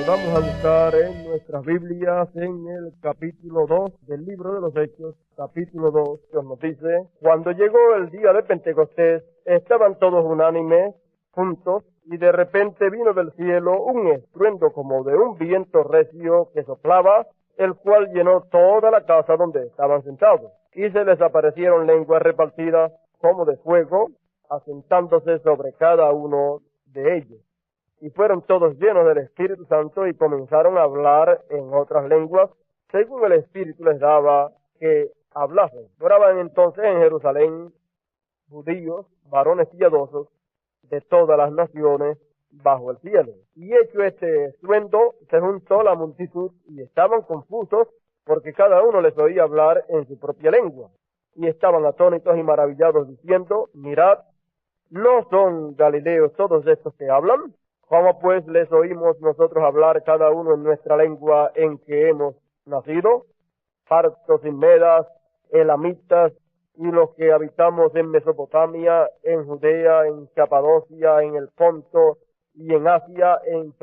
Vamos a buscar en nuestras Biblias en el capítulo 2 del libro de los Hechos, capítulo 2, que nos dice: cuando llegó el día de Pentecostés, estaban todos unánimes, juntos, y de repente vino del cielo un estruendo como de un viento recio que soplaba, el cual llenó toda la casa donde estaban sentados. Y se les aparecieron lenguas repartidas como de fuego, asentándose sobre cada uno de ellos. Y fueron todos llenos del Espíritu Santo y comenzaron a hablar en otras lenguas, según el Espíritu les daba que hablasen. Moraban entonces en Jerusalén judíos, varones piadosos, de todas las naciones bajo el cielo. Y hecho este estruendo, se juntó la multitud y estaban confusos, porque cada uno les oía hablar en su propia lengua. Y estaban atónitos y maravillados, diciendo: mirad, ¿no son galileos todos estos que hablan? ¿Cómo pues les oímos nosotros hablar cada uno en nuestra lengua en que hemos nacido? Partos y medas, elamitas, y los que habitamos en Mesopotamia, en Judea, en Capadocia, en el Ponto, y en Asia, en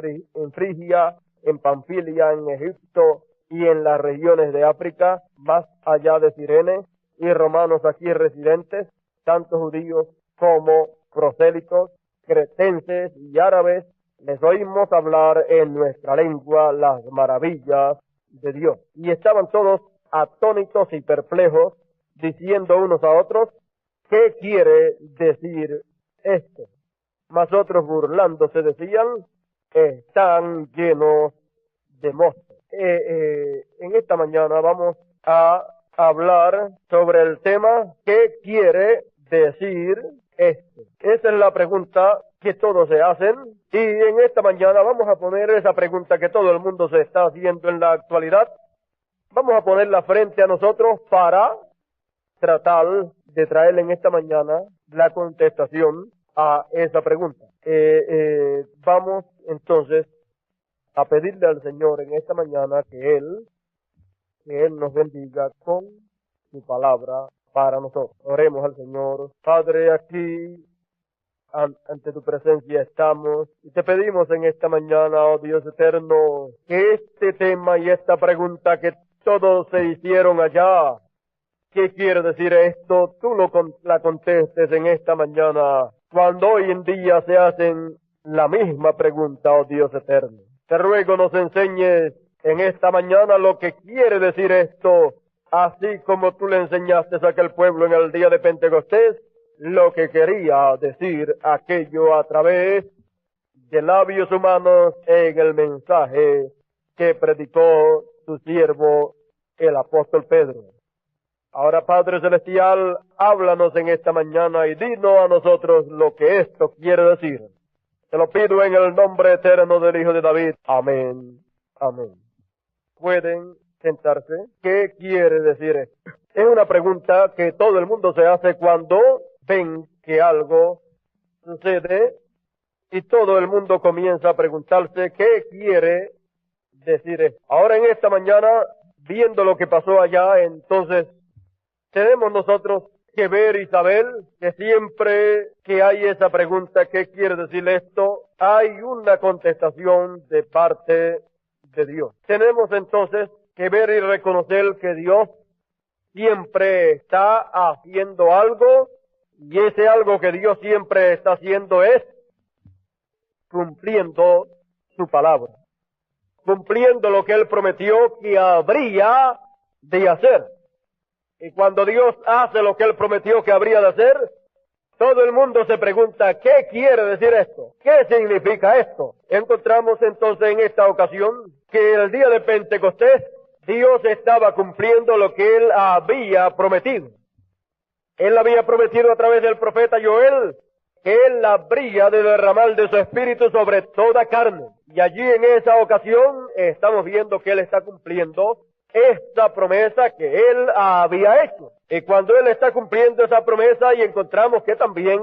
Frigia, en Panfilia, en Egipto, y en las regiones de África, más allá de Cirene, y romanos aquí residentes, tanto judíos como prosélitos, cretenses y árabes, les oímos hablar en nuestra lengua las maravillas de Dios. Y estaban todos atónitos y perplejos, diciendo unos a otros: ¿qué quiere decir esto? Mas otros, burlándose, decían: están llenos de mosto. En esta mañana vamos a hablar sobre el tema: ¿qué quiere decir esto? Esa es la pregunta que todos se hacen, y en esta mañana vamos a poner esa pregunta que todo el mundo se está haciendo en la actualidad. Vamos a ponerla frente a nosotros para tratar de traer en esta mañana la contestación a esa pregunta. Vamos entonces a pedirle al Señor en esta mañana que Él nos bendiga con su palabra para nosotros. Oremos al Señor. Padre, aquí ante tu presencia estamos y te pedimos en esta mañana, oh Dios eterno, que este tema y esta pregunta que todos se hicieron allá, ¿qué quiere decir esto?, tú la contestes en esta mañana, cuando hoy en día se hacen la misma pregunta, oh Dios eterno. Te ruego nos enseñes en esta mañana lo que quiere decir esto, así como tú le enseñaste a aquel pueblo en el día de Pentecostés lo que quería decir aquello a través de labios humanos en el mensaje que predicó tu siervo el apóstol Pedro. Ahora, Padre Celestial, háblanos en esta mañana y dinos a nosotros lo que esto quiere decir. Te lo pido en el nombre eterno del Hijo de David. Amén. Amén. Pueden sentarse. ¿Qué quiere decir esto? Es una pregunta que todo el mundo se hace cuando ven que algo sucede y todo el mundo comienza a preguntarse qué quiere decir esto. Ahora en esta mañana, viendo lo que pasó allá, entonces tenemos nosotros que ver y saber que siempre que hay esa pregunta, ¿qué quiere decir esto?, hay una contestación de parte de Dios. Tenemos entonces que ver y reconocer que Dios siempre está haciendo algo, y ese algo que Dios siempre está haciendo es cumpliendo su palabra, cumpliendo lo que Él prometió que habría de hacer. Y cuando Dios hace lo que Él prometió que habría de hacer, todo el mundo se pregunta, ¿qué quiere decir esto? ¿Qué significa esto? Encontramos entonces en esta ocasión que el día de Pentecostés Dios estaba cumpliendo lo que Él había prometido. Él había prometido a través del profeta Joel que Él habría de derramar de su espíritu sobre toda carne. Y allí en esa ocasión estamos viendo que Él está cumpliendo esta promesa que Él había hecho. Y cuando Él está cumpliendo esa promesa, y encontramos que también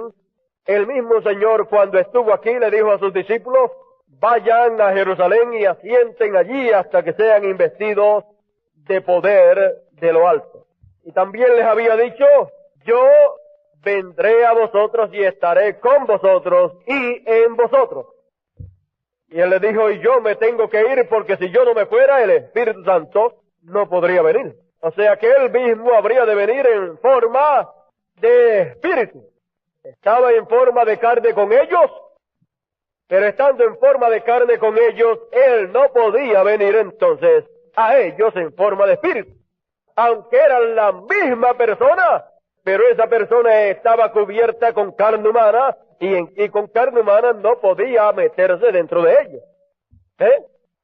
el mismo Señor, cuando estuvo aquí, le dijo a sus discípulos: vayan a Jerusalén y asienten allí hasta que sean investidos de poder de lo alto. Y también les había dicho, yo vendré a vosotros y estaré con vosotros y en vosotros. Y él le dijo, y yo me tengo que ir porque si yo no me fuera, el Espíritu Santo no podría venir. O sea que él mismo habría de venir en forma de espíritu. Estaba en forma de carne con ellos, pero estando en forma de carne con ellos, él no podía venir entonces a ellos en forma de espíritu. Aunque eran la misma persona, pero esa persona estaba cubierta con carne humana y con carne humana no podía meterse dentro de ellos.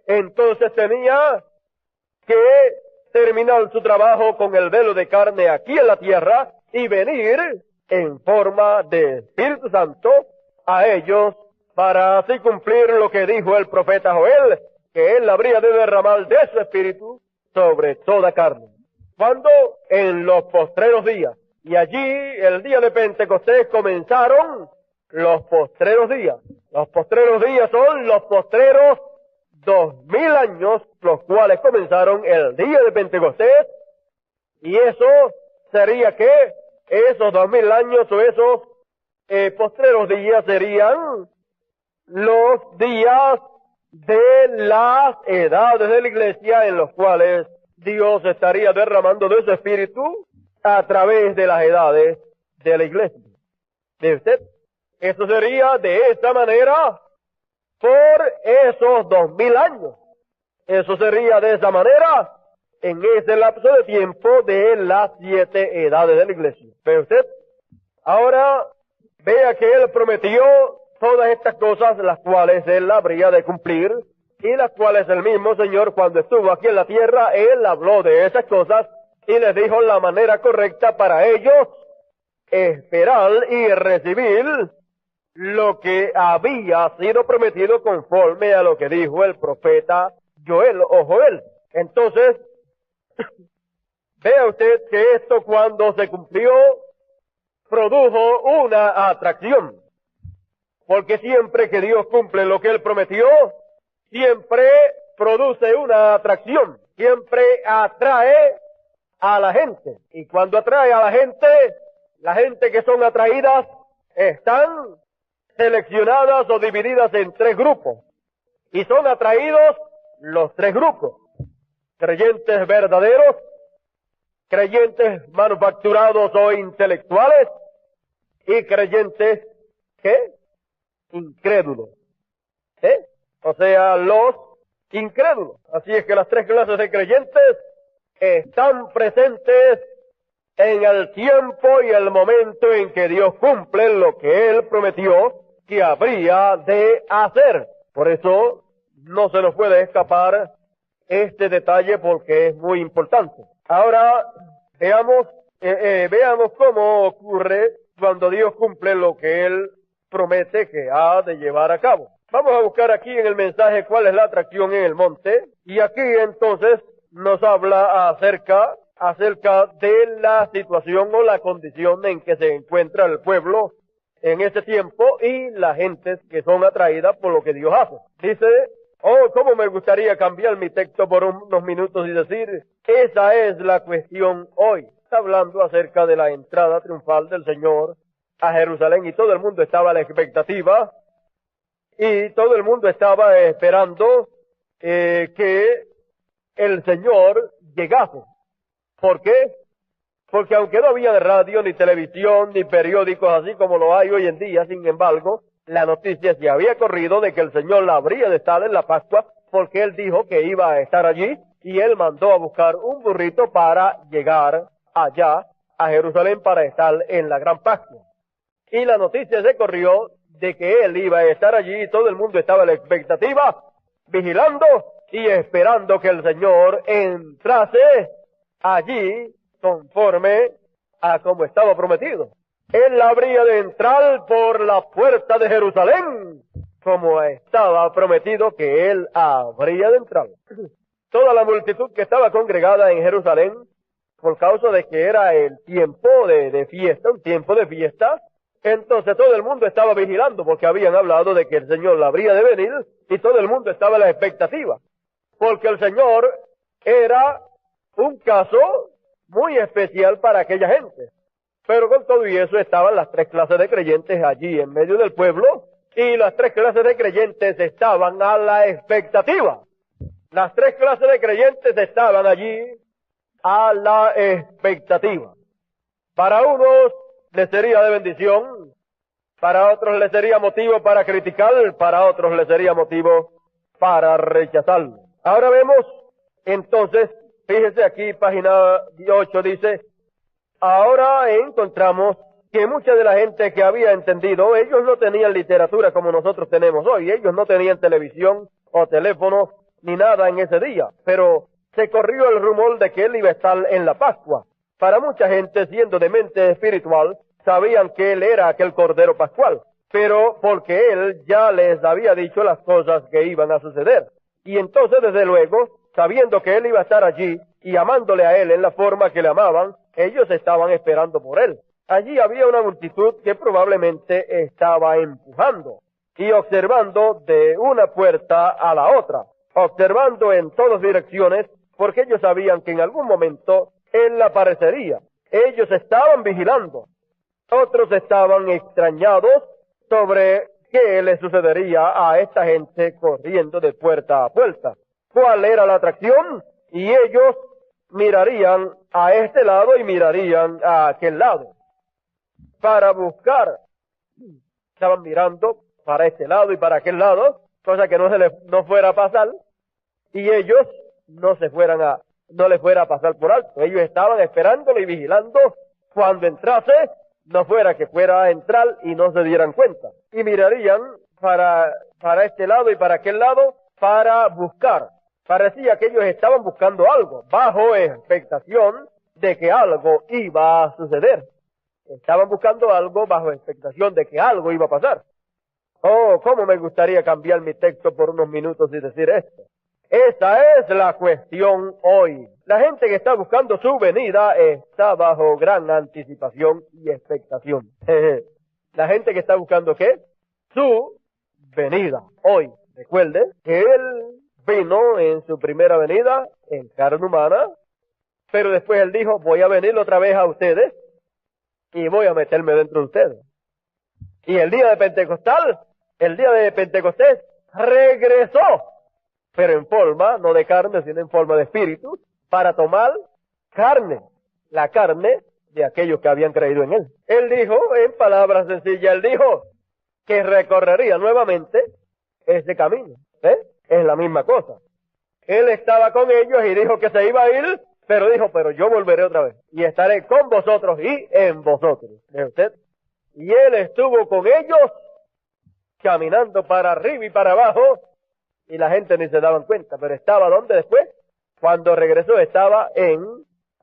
Entonces tenía que terminar su trabajo con el velo de carne aquí en la tierra y venir en forma de Espíritu Santo a ellos para así cumplir lo que dijo el profeta Joel, que él habría de derramar de su espíritu sobre toda carne. Cuando en los postreros días, y allí el día de Pentecostés comenzaron los postreros días. Los postreros días son los postreros 2000 años, los cuales comenzaron el día de Pentecostés, y eso sería que esos 2000 años o esos postreros días serían los días de las edades de la iglesia en los cuales Dios estaría derramando de su espíritu a través de las edades de la iglesia. ¿De usted? Eso sería de esta manera por esos 2000 años. Eso sería de esa manera en ese lapso de tiempo de las 7 edades de la iglesia. ¿Ve usted? Ahora vea que él prometió todas estas cosas, las cuales él habría de cumplir, y las cuales el mismo Señor, cuando estuvo aquí en la tierra, él habló de esas cosas y les dijo la manera correcta para ellos esperar y recibir lo que había sido prometido conforme a lo que dijo el profeta Joel o Joel. Entonces, vea usted que esto cuando se cumplió produjo una atracción. Porque siempre que Dios cumple lo que Él prometió, siempre produce una atracción, siempre atrae a la gente. Y cuando atrae a la gente que son atraídas están seleccionadas o divididas en 3 grupos. Y son atraídos los 3 grupos. Creyentes verdaderos, creyentes manufacturados o intelectuales, y creyentes, ¿qué? Incrédulos. O sea, los incrédulos. Así es que las 3 clases de creyentes están presentes en el tiempo y el momento en que Dios cumple lo que Él prometió que habría de hacer. Por eso no se nos puede escapar este detalle porque es muy importante. Ahora veamos cómo ocurre cuando Dios cumple lo que Él promete que ha de llevar a cabo. Vamos a buscar aquí en el mensaje cuál es la atracción en el monte, y aquí entonces nos habla acerca de la situación o la condición en que se encuentra el pueblo en este tiempo y las gentes que son atraídas por lo que Dios hace. Dice, cómo me gustaría cambiar mi texto por unos minutos y decir, esa es la cuestión hoy. Está hablando acerca de la entrada triunfal del Señor a Jerusalén, y todo el mundo estaba a la expectativa y todo el mundo estaba esperando que el Señor llegase. ¿Por qué? Porque aunque no había radio, ni televisión, ni periódicos así como lo hay hoy en día, sin embargo, la noticia se había corrido de que el Señor habría de estar en la Pascua, porque Él dijo que iba a estar allí, y Él mandó a buscar un burrito para llegar allá a Jerusalén para estar en la gran Pascua. Y la noticia se corrió de que Él iba a estar allí, y todo el mundo estaba en la expectativa, vigilando y esperando que el Señor entrase allí conforme a como estaba prometido. Él habría de entrar por la puerta de Jerusalén, como estaba prometido que Él habría de entrar. Toda la multitud que estaba congregada en Jerusalén, por causa de que era el tiempo de fiesta, un tiempo de fiesta, entonces todo el mundo estaba vigilando, porque habían hablado de que el Señor habría de venir, y todo el mundo estaba en la expectativa, porque el Señor era un caso muy especial para aquella gente. Pero con todo y eso estaban las tres clases de creyentes allí en medio del pueblo, y las tres clases de creyentes estaban a la expectativa. Las tres clases de creyentes estaban allí a la expectativa. Para unos les sería de bendición, para otros les sería motivo para criticar, para otros les sería motivo para rechazar. Ahora vemos, entonces, fíjese aquí, página 8 dice, ahora encontramos que mucha de la gente que había entendido, ellos no tenían literatura como nosotros tenemos hoy, ellos no tenían televisión o teléfono ni nada en ese día, pero se corrió el rumor de que él iba a estar en la Pascua. Para mucha gente, siendo de mente espiritual, sabían que él era aquel Cordero Pascual, pero porque él ya les había dicho las cosas que iban a suceder. Y entonces, desde luego, sabiendo que él iba a estar allí y amándole a él en la forma que le amaban, ellos estaban esperando por él. Allí había una multitud que probablemente estaba empujando y observando de una puerta a la otra, observando en todas direcciones, porque ellos sabían que en algún momento él aparecería. Ellos estaban vigilando. Otros estaban extrañados sobre qué le sucedería a esta gente corriendo de puerta a puerta. ¿Cuál era la atracción? Y ellos mirarían a este lado y mirarían a aquel lado para buscar. Estaban mirando para este lado y para aquel lado, cosa que no fuera a pasar, y ellos no les fuera a pasar por alto. Ellos estaban esperándolo y vigilando cuando entrase, no fuera que fuera a entrar y no se dieran cuenta. Y mirarían para este lado y para aquel lado para buscar. Parecía que ellos estaban buscando algo, bajo expectación de que algo iba a suceder. Estaban buscando algo bajo expectación de que algo iba a pasar. Oh, cómo me gustaría cambiar mi texto por unos minutos y decir esto. Esa es la cuestión hoy. La gente que está buscando su venida está bajo gran anticipación y expectación. La gente que está buscando ¿qué? Su venida hoy. Recuerde que él vino en su primera venida en carne humana, pero después él dijo, voy a venir otra vez a ustedes y voy a meterme dentro de ustedes. Y el día de Pentecostés, regresó, pero en forma, no de carne, sino en forma de espíritu, para tomar carne, la carne de aquellos que habían creído en él. Él dijo, en palabras sencillas, él dijo que recorrería nuevamente ese camino. Es la misma cosa. Él estaba con ellos y dijo que se iba a ir, pero dijo, pero yo volveré otra vez y estaré con vosotros y en vosotros. ¿Ve usted? Y él estuvo con ellos caminando para arriba y para abajo y la gente ni se daban cuenta, pero estaba ¿dónde después? Cuando regresó estaba en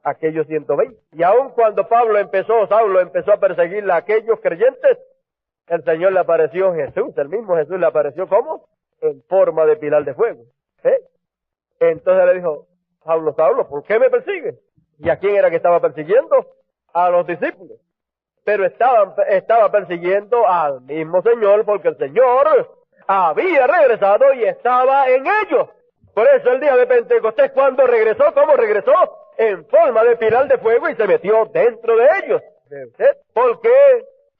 aquellos 120. Y aun cuando Saulo empezó a perseguir a aquellos creyentes, el Señor le apareció Jesús, el mismo Jesús le apareció ¿cómo? En forma de pilar de fuego. Entonces le dijo, Saulo, ¿por qué me persigues? ¿Y a quién era que estaba persiguiendo? A los discípulos. Pero estaba persiguiendo al mismo Señor, porque el Señor había regresado y estaba en ellos. Por eso el día de Pentecostés, cuando regresó, ¿cómo regresó? En forma de pilar de fuego y se metió dentro de ellos. Porque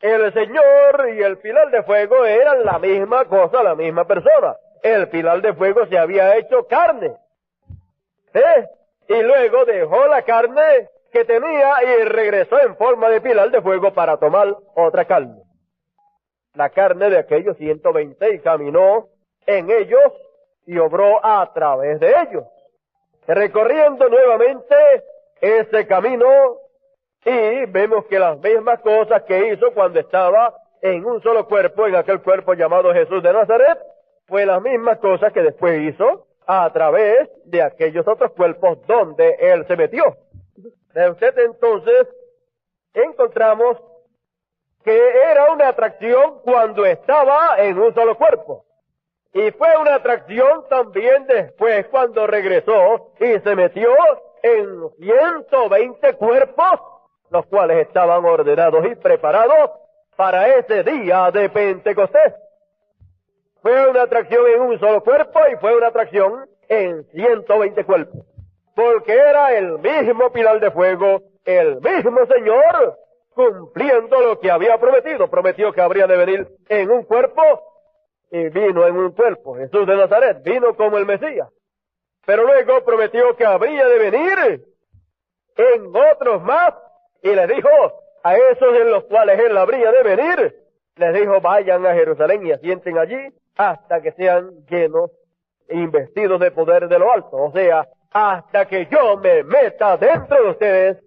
el Señor y el pilar de fuego eran la misma cosa, la misma persona. El pilar de fuego se había hecho carne. Y luego dejó la carne que tenía y regresó en forma de pilar de fuego para tomar otra carne. La carne de aquellos 120 y caminó en ellos y obró a través de ellos, recorriendo nuevamente ese camino. Y vemos que las mismas cosas que hizo cuando estaba en un solo cuerpo, en aquel cuerpo llamado Jesús de Nazaret, fue las mismas cosas que después hizo a través de aquellos otros cuerpos donde él se metió. De usted entonces encontramos que era una atracción cuando estaba en un solo cuerpo. Y fue una atracción también después cuando regresó y se metió en 120 cuerpos, los cuales estaban ordenados y preparados para ese día de Pentecostés. Fue una atracción en un solo cuerpo y fue una atracción en 120 cuerpos. porque era el mismo pilar de fuego, el mismo Señor, cumpliendo lo que había prometido. Prometió que habría de venir en un cuerpo, y vino en un cuerpo. Jesús de Nazaret vino como el Mesías. Pero luego prometió que habría de venir en otros más, y les dijo a esos en los cuales él habría de venir, les dijo, vayan a Jerusalén y asienten allí hasta que sean llenos e investidos de poder de lo alto. O sea, hasta que yo me meta dentro de ustedes,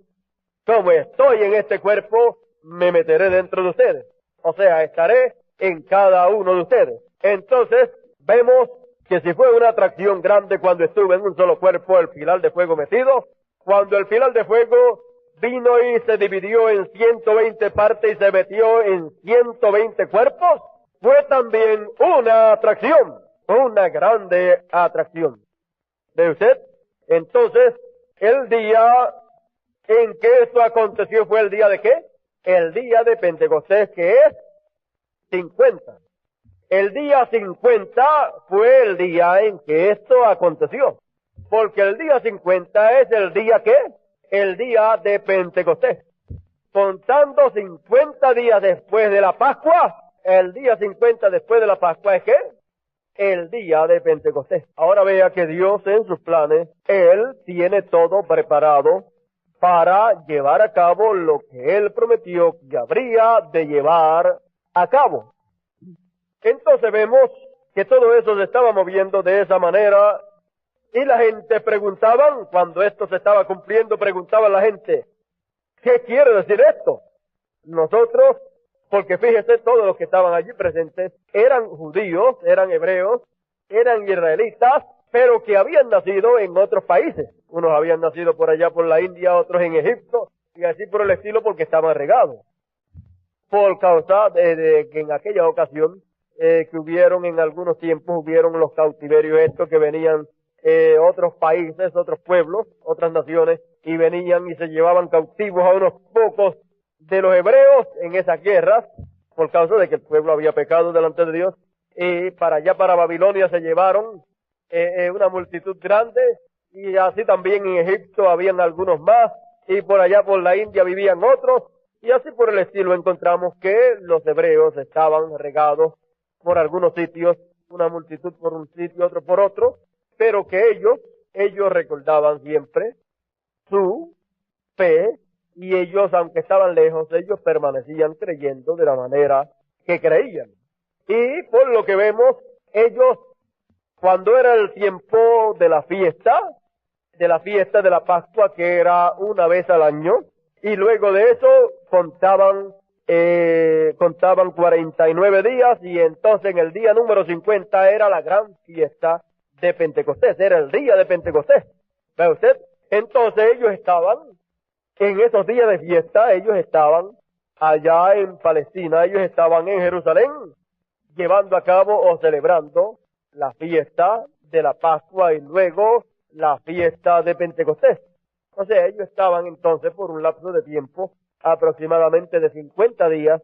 como estoy en este cuerpo, me meteré dentro de ustedes. O sea, estaré en cada uno de ustedes. Entonces, vemos que si fue una atracción grande cuando estuve en un solo cuerpo, el pilar de fuego metido, cuando el pilar de fuego vino y se dividió en 120 partes y se metió en 120 cuerpos, fue también una atracción, una grande atracción. ¿Ve usted? Entonces, el día en que esto aconteció fue el día de ¿qué? El día de Pentecostés, que es 50. El día 50 fue el día en que esto aconteció. Porque el día 50 es el día ¿qué? El día de Pentecostés. Contando 50 días después de la Pascua, el día 50 después de la Pascua es ¿qué? El día de Pentecostés. Ahora vea que Dios en sus planes, Él tiene todo preparado para llevar a cabo lo que Él prometió que habría de llevar a cabo. Entonces vemos que todo eso se estaba moviendo de esa manera y la gente preguntaban, cuando esto se estaba cumpliendo, preguntaba la gente, ¿qué quiere decir esto? Nosotros, porque fíjese, todos los que estaban allí presentes eran judíos, eran hebreos, eran israelitas, pero que habían nacido en otros países. Unos habían nacido por allá por la India, otros en Egipto, y así por el estilo porque estaban regados. Por causa de que en aquella ocasión, que hubieron en algunos tiempos, hubieron los cautiverios estos que venían otros países, otros pueblos, otras naciones, y venían y se llevaban cautivos a unos pocos de los hebreos en esas guerras, por causa de que el pueblo había pecado delante de Dios, y para allá, para Babilonia, se llevaron una multitud grande, y así también en Egipto habían algunos más, y por allá por la India vivían otros, y así por el estilo encontramos que los hebreos estaban regados por algunos sitios, una multitud por un sitio, otro por otro, pero que ellos recordaban siempre su fe, y ellos, aunque estaban lejos, ellos permanecían creyendo de la manera que creían. Y por lo que vemos, ellos, cuando era el tiempo de la fiesta de la Pascua, que era una vez al año, y luego de eso contaban 49 días, y entonces en el día número 50 era la gran fiesta de Pentecostés, era el día de Pentecostés. ¿Ve usted? Entonces ellos estaban, en esos días de fiesta, ellos estaban allá en Palestina, ellos estaban en Jerusalén, llevando a cabo o celebrando la fiesta de la Pascua y luego la fiesta de Pentecostés. O sea, ellos estaban entonces por un lapso de tiempo aproximadamente de 50 días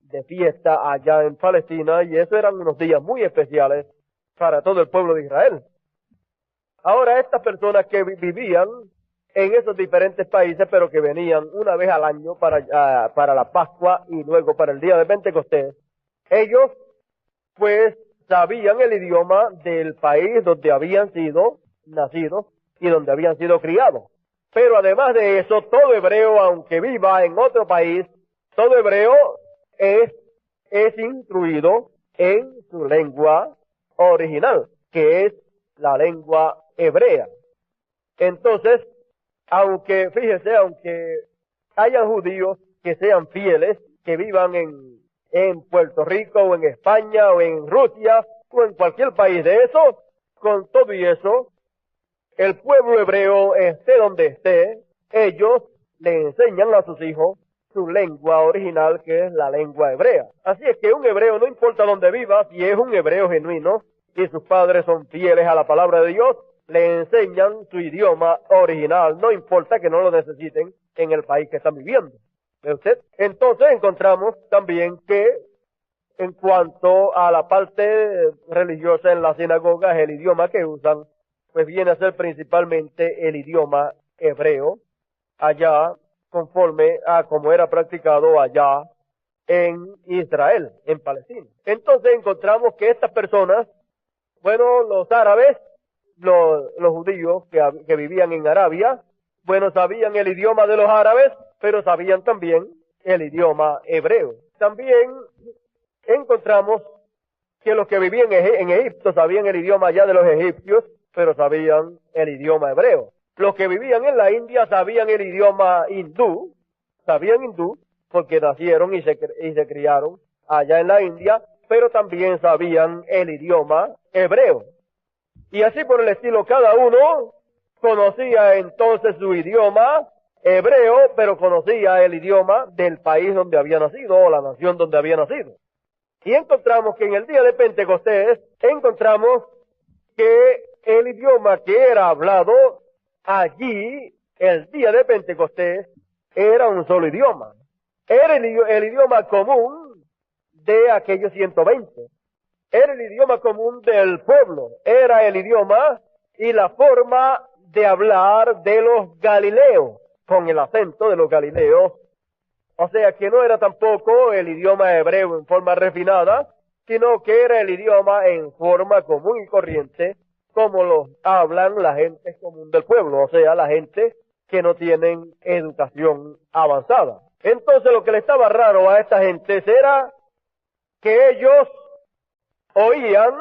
de fiesta allá en Palestina, y eso eran unos días muy especiales para todo el pueblo de Israel. Ahora, estas personas que vivían en esos diferentes países, pero que venían una vez al año para la Pascua y luego para el día de Pentecostés, ellos pues sabían el idioma del país donde habían sido nacidos y donde habían sido criados. Pero además de eso, todo hebreo, aunque viva en otro país, todo hebreo es instruido en su lengua original, que es la lengua hebrea. Entonces, aunque hayan judíos que sean fieles, que vivan en Puerto Rico o en España o en Rusia o en cualquier país de eso, con todo y eso, el pueblo hebreo, esté donde esté, ellos le enseñan a sus hijos su lengua original, que es la lengua hebrea. Así es que un hebreo, no importa dónde viva, si es un hebreo genuino y sus padres son fieles a la palabra de Dios, le enseñan su idioma original, no importa que no lo necesiten en el país que están viviendo. ¿Ve usted? Entonces encontramos también que en cuanto a la parte religiosa en las sinagogas, el idioma que usan pues viene a ser principalmente el idioma hebreo, allá conforme a como era practicado allá en Israel, en Palestina. Entonces encontramos que estas personas, bueno, los árabes, los judíos que vivían en Arabia, bueno, sabían el idioma de los árabes, pero sabían también el idioma hebreo. También encontramos que los que vivían en Egipto sabían el idioma allá de los egipcios, pero sabían el idioma hebreo. Los que vivían en la India sabían el idioma hindú, porque nacieron y se criaron allá en la India, pero también sabían el idioma hebreo. Y así por el estilo, cada uno conocía entonces su idioma hebreo, pero conocía el idioma del país donde había nacido o la nación donde había nacido. Y encontramos que en el día de Pentecostés, encontramos que el idioma que era hablado allí, el día de Pentecostés, era un solo idioma. Era el idioma común de aquellos 120. Era el idioma común del pueblo. Era el idioma y la forma de hablar de los galileos, con el acento de los galileos. O sea que no era tampoco el idioma hebreo en forma refinada, sino que era el idioma en forma común y corriente, como lo hablan la gente común del pueblo, o sea, la gente que no tienen educación avanzada. Entonces lo que le estaba raro a esta gente era que ellos oían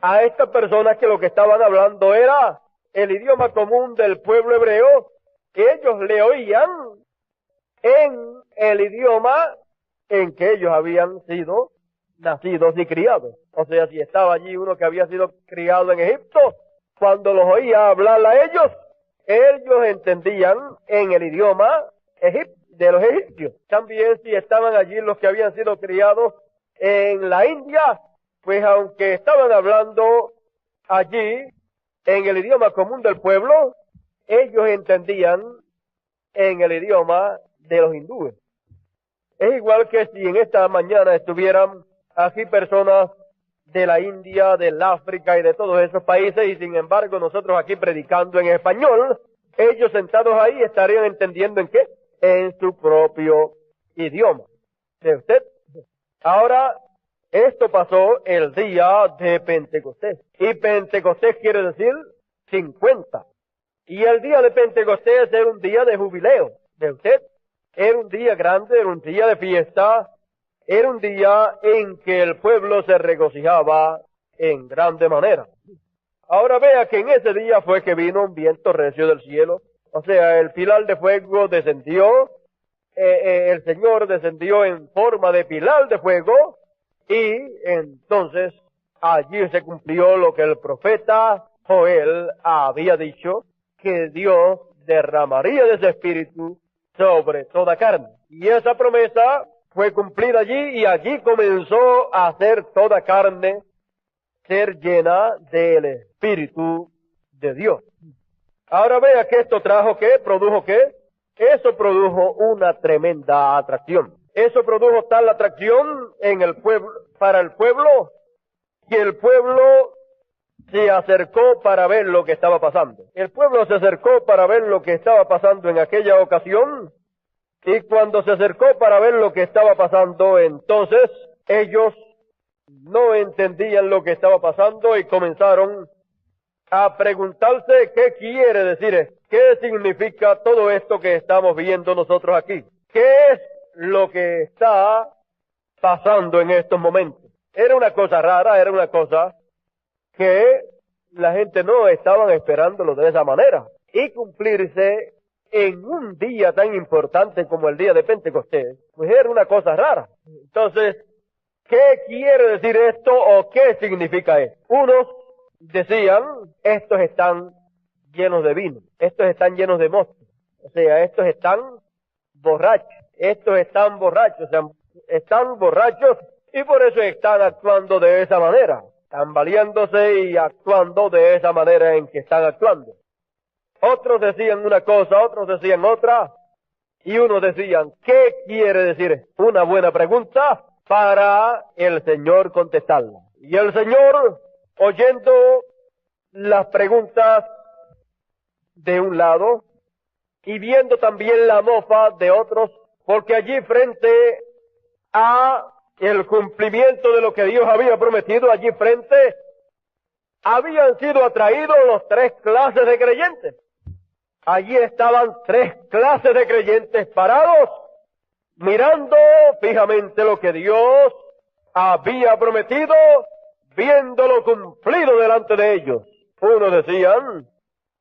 a estas personas que lo que estaban hablando era el idioma común del pueblo hebreo, que ellos le oían en el idioma en que ellos habían sido nacidos y criados. O sea, si estaba allí uno que había sido criado en Egipto, cuando los oía hablar a ellos entendían en el idioma de los egipcios. También si estaban allí los que habían sido criados en la India, pues aunque estaban hablando allí en el idioma común del pueblo, ellos entendían en el idioma de los hindúes. Es igual que si en esta mañana estuvieran aquí personas de la India, del África y de todos esos países, y sin embargo nosotros aquí predicando en español, ellos sentados ahí estarían entendiendo ¿en qué? En su propio idioma. ¿De usted? Ahora, esto pasó el día de Pentecostés. Y Pentecostés quiere decir 50. Y el día de Pentecostés era un día de jubileo. ¿De usted? Era un día grande, era un día de fiesta, era un día en que el pueblo se regocijaba en grande manera. Ahora vea que en ese día fue que vino un viento recio del cielo, o sea, el pilar de fuego descendió, el Señor descendió en forma de pilar de fuego, y entonces allí se cumplió lo que el profeta Joel había dicho, que Dios derramaría de su espíritu sobre toda carne. Y esa promesa fue cumplida allí, y allí comenzó a hacer toda carne ser llena del Espíritu de Dios. Ahora vea que esto trajo ¿qué? ¿Produjo qué? Eso produjo una tremenda atracción. Eso produjo tal atracción en el pueblo, para el pueblo, que el pueblo se acercó para ver lo que estaba pasando. El pueblo se acercó para ver lo que estaba pasando en aquella ocasión, y cuando se acercó para ver lo que estaba pasando, entonces ellos no entendían lo que estaba pasando y comenzaron a preguntarse qué quiere decir esto, qué significa todo esto que estamos viendo nosotros aquí, qué es lo que está pasando en estos momentos. Era una cosa rara, era una cosa que la gente no estaba esperándolo de esa manera, y cumplirse en un día tan importante como el día de Pentecostés, pues era una cosa rara. Entonces, ¿qué quiere decir esto o qué significa esto? Unos decían, estos están llenos de vino, estos están llenos de mosto, o sea, estos están borrachos, o sea, están borrachos y por eso están actuando de esa manera, tambaleándose y actuando de esa manera en que están actuando. Otros decían una cosa, otros decían otra, y unos decían, ¿qué quiere decir? Una buena pregunta para el Señor contestarla. Y el Señor, oyendo las preguntas de un lado y viendo también la mofa de otros, porque allí frente a el cumplimiento de lo que Dios había prometido, allí frente habían sido atraídos los tres clases de creyentes. Allí estaban tres clases de creyentes parados, mirando fijamente lo que Dios había prometido, viéndolo cumplido delante de ellos. Unos decían,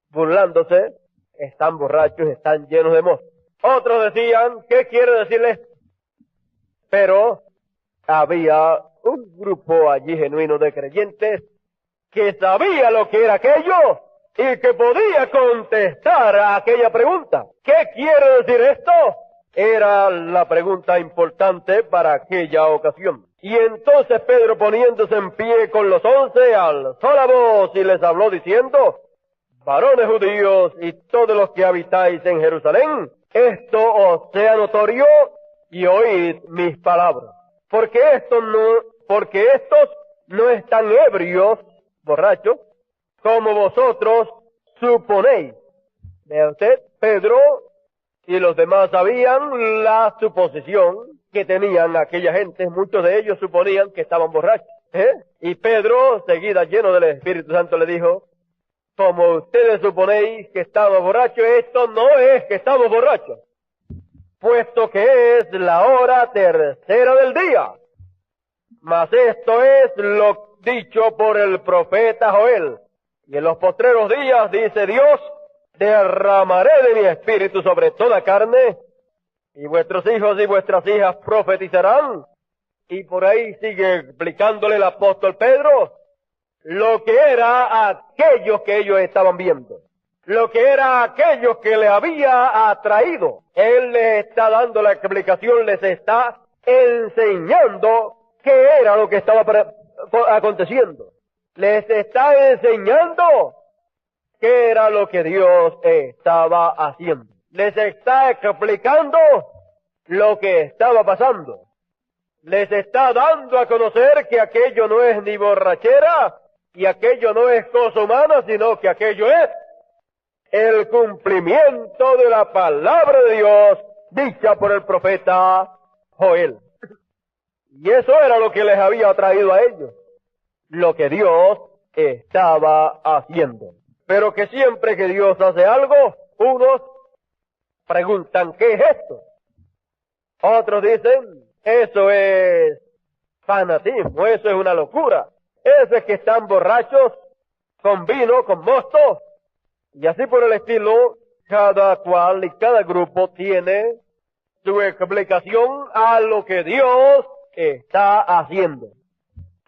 burlándose, están borrachos, están llenos de mosto. Otros decían, ¿qué quiere decirles? Pero había un grupo allí genuino de creyentes que sabía lo que era aquello y que podía contestar a aquella pregunta. ¿Qué quiere decir esto? Era la pregunta importante para aquella ocasión. Y entonces Pedro, poniéndose en pie con los 11, alzó la voz y les habló diciendo, varones judíos y todos los que habitáis en Jerusalén, esto os sea notorio y oíd mis palabras. Porque estos no están ebrios, borrachos, como vosotros suponéis. Vea usted, Pedro y los demás sabían la suposición que tenían aquella gente. Muchos de ellos suponían que estaban borrachos. Y Pedro, seguida lleno del Espíritu Santo, le dijo, como ustedes suponéis que estamos borrachos, esto no es que estamos borrachos, puesto que es la hora tercera del día. Mas esto es lo dicho por el profeta Joel. Y en los postreros días, dice Dios, derramaré de mi espíritu sobre toda carne, y vuestros hijos y vuestras hijas profetizarán. Y por ahí sigue explicándole el apóstol Pedro lo que era aquello que ellos estaban viendo, lo que era aquello que le había atraído. Él les está dando la explicación, les está enseñando qué era lo que estaba aconteciendo. Les está enseñando qué era lo que Dios estaba haciendo. Les está explicando lo que estaba pasando. Les está dando a conocer que aquello no es ni borrachera y aquello no es cosa humana, sino que aquello es el cumplimiento de la palabra de Dios dicha por el profeta Joel. Y eso era lo que les había traído a ellos, lo que Dios estaba haciendo. Pero que siempre que Dios hace algo, unos preguntan, ¿qué es esto? Otros dicen, eso es fanatismo, eso es una locura. Eso es que están borrachos, con vino, con mosto, y así por el estilo. Cada cual y cada grupo tiene su explicación a lo que Dios está haciendo.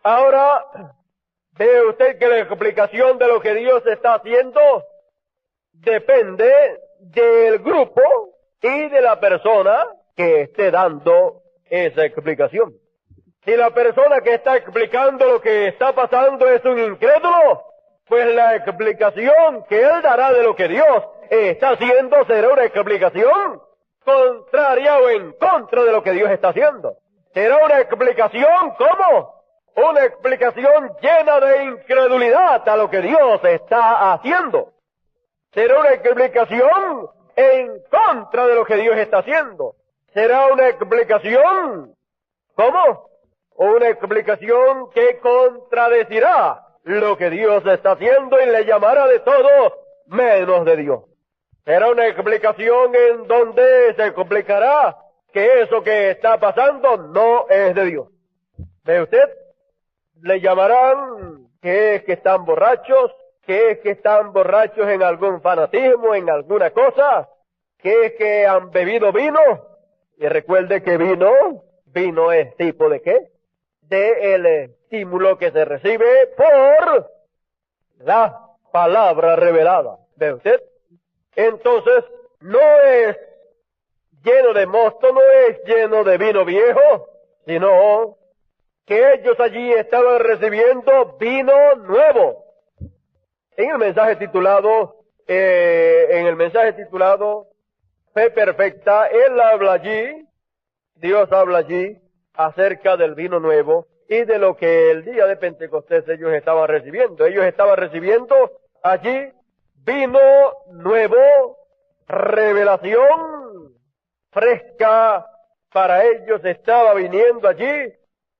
Ahora, ve usted que la explicación de lo que Dios está haciendo depende del grupo y de la persona que esté dando esa explicación. Si la persona que está explicando lo que está pasando es un incrédulo, pues la explicación que él dará de lo que Dios está haciendo será una explicación contraria o en contra de lo que Dios está haciendo. Será una explicación, ¿cómo? Una explicación llena de incredulidad a lo que Dios está haciendo. Será una explicación en contra de lo que Dios está haciendo. Será una explicación, ¿cómo? Una explicación que contradecirá lo que Dios está haciendo y le llamará de todo menos de Dios. Será una explicación en donde se explicará que eso que está pasando no es de Dios. ¿Ve usted? Le llamarán que es que están borrachos, que es que están borrachos en algún fanatismo, en alguna cosa, que es que han bebido vino. Y recuerde que vino es tipo de ¿qué? De el estímulo que se recibe por la palabra revelada. ¿Ve usted? Entonces, no es lleno de mosto, no es lleno de vino viejo, sino que ellos allí estaban recibiendo vino nuevo. En el mensaje titulado Fe Perfecta, él habla allí, Dios habla allí acerca del vino nuevo, y de lo que el día de Pentecostés ellos estaban recibiendo. Ellos estaban recibiendo allí vino nuevo, revelación fresca para ellos estaba viniendo allí,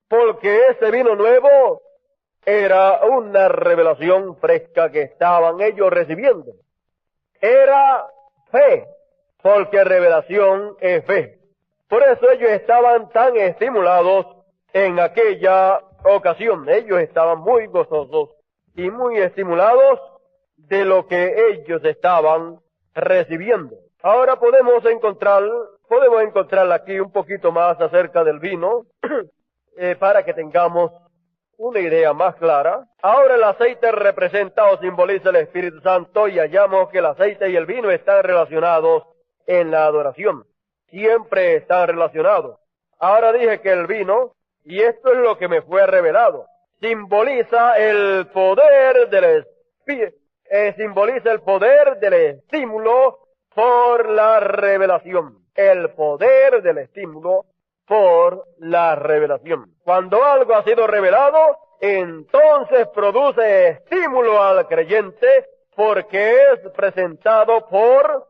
porque ese vino nuevo era una revelación fresca que estaban ellos recibiendo. Era fe, porque revelación es fe. Por eso ellos estaban tan estimulados en aquella ocasión. Ellos estaban muy gozosos y muy estimulados de lo que ellos estaban recibiendo. Ahora podemos encontrar aquí un poquito más acerca del vino, para que tengamos una idea más clara. Ahora el aceite representa o simboliza el Espíritu Santo y hallamos que el aceite y el vino están relacionados en la adoración. Siempre están relacionados. Ahora dije que el vino, y esto es lo que me fue revelado, simboliza el poder del Espíritu, simboliza el poder del estímulo por la revelación. El poder del estímulo por la revelación. Cuando algo ha sido revelado, entonces produce estímulo al creyente porque es presentado por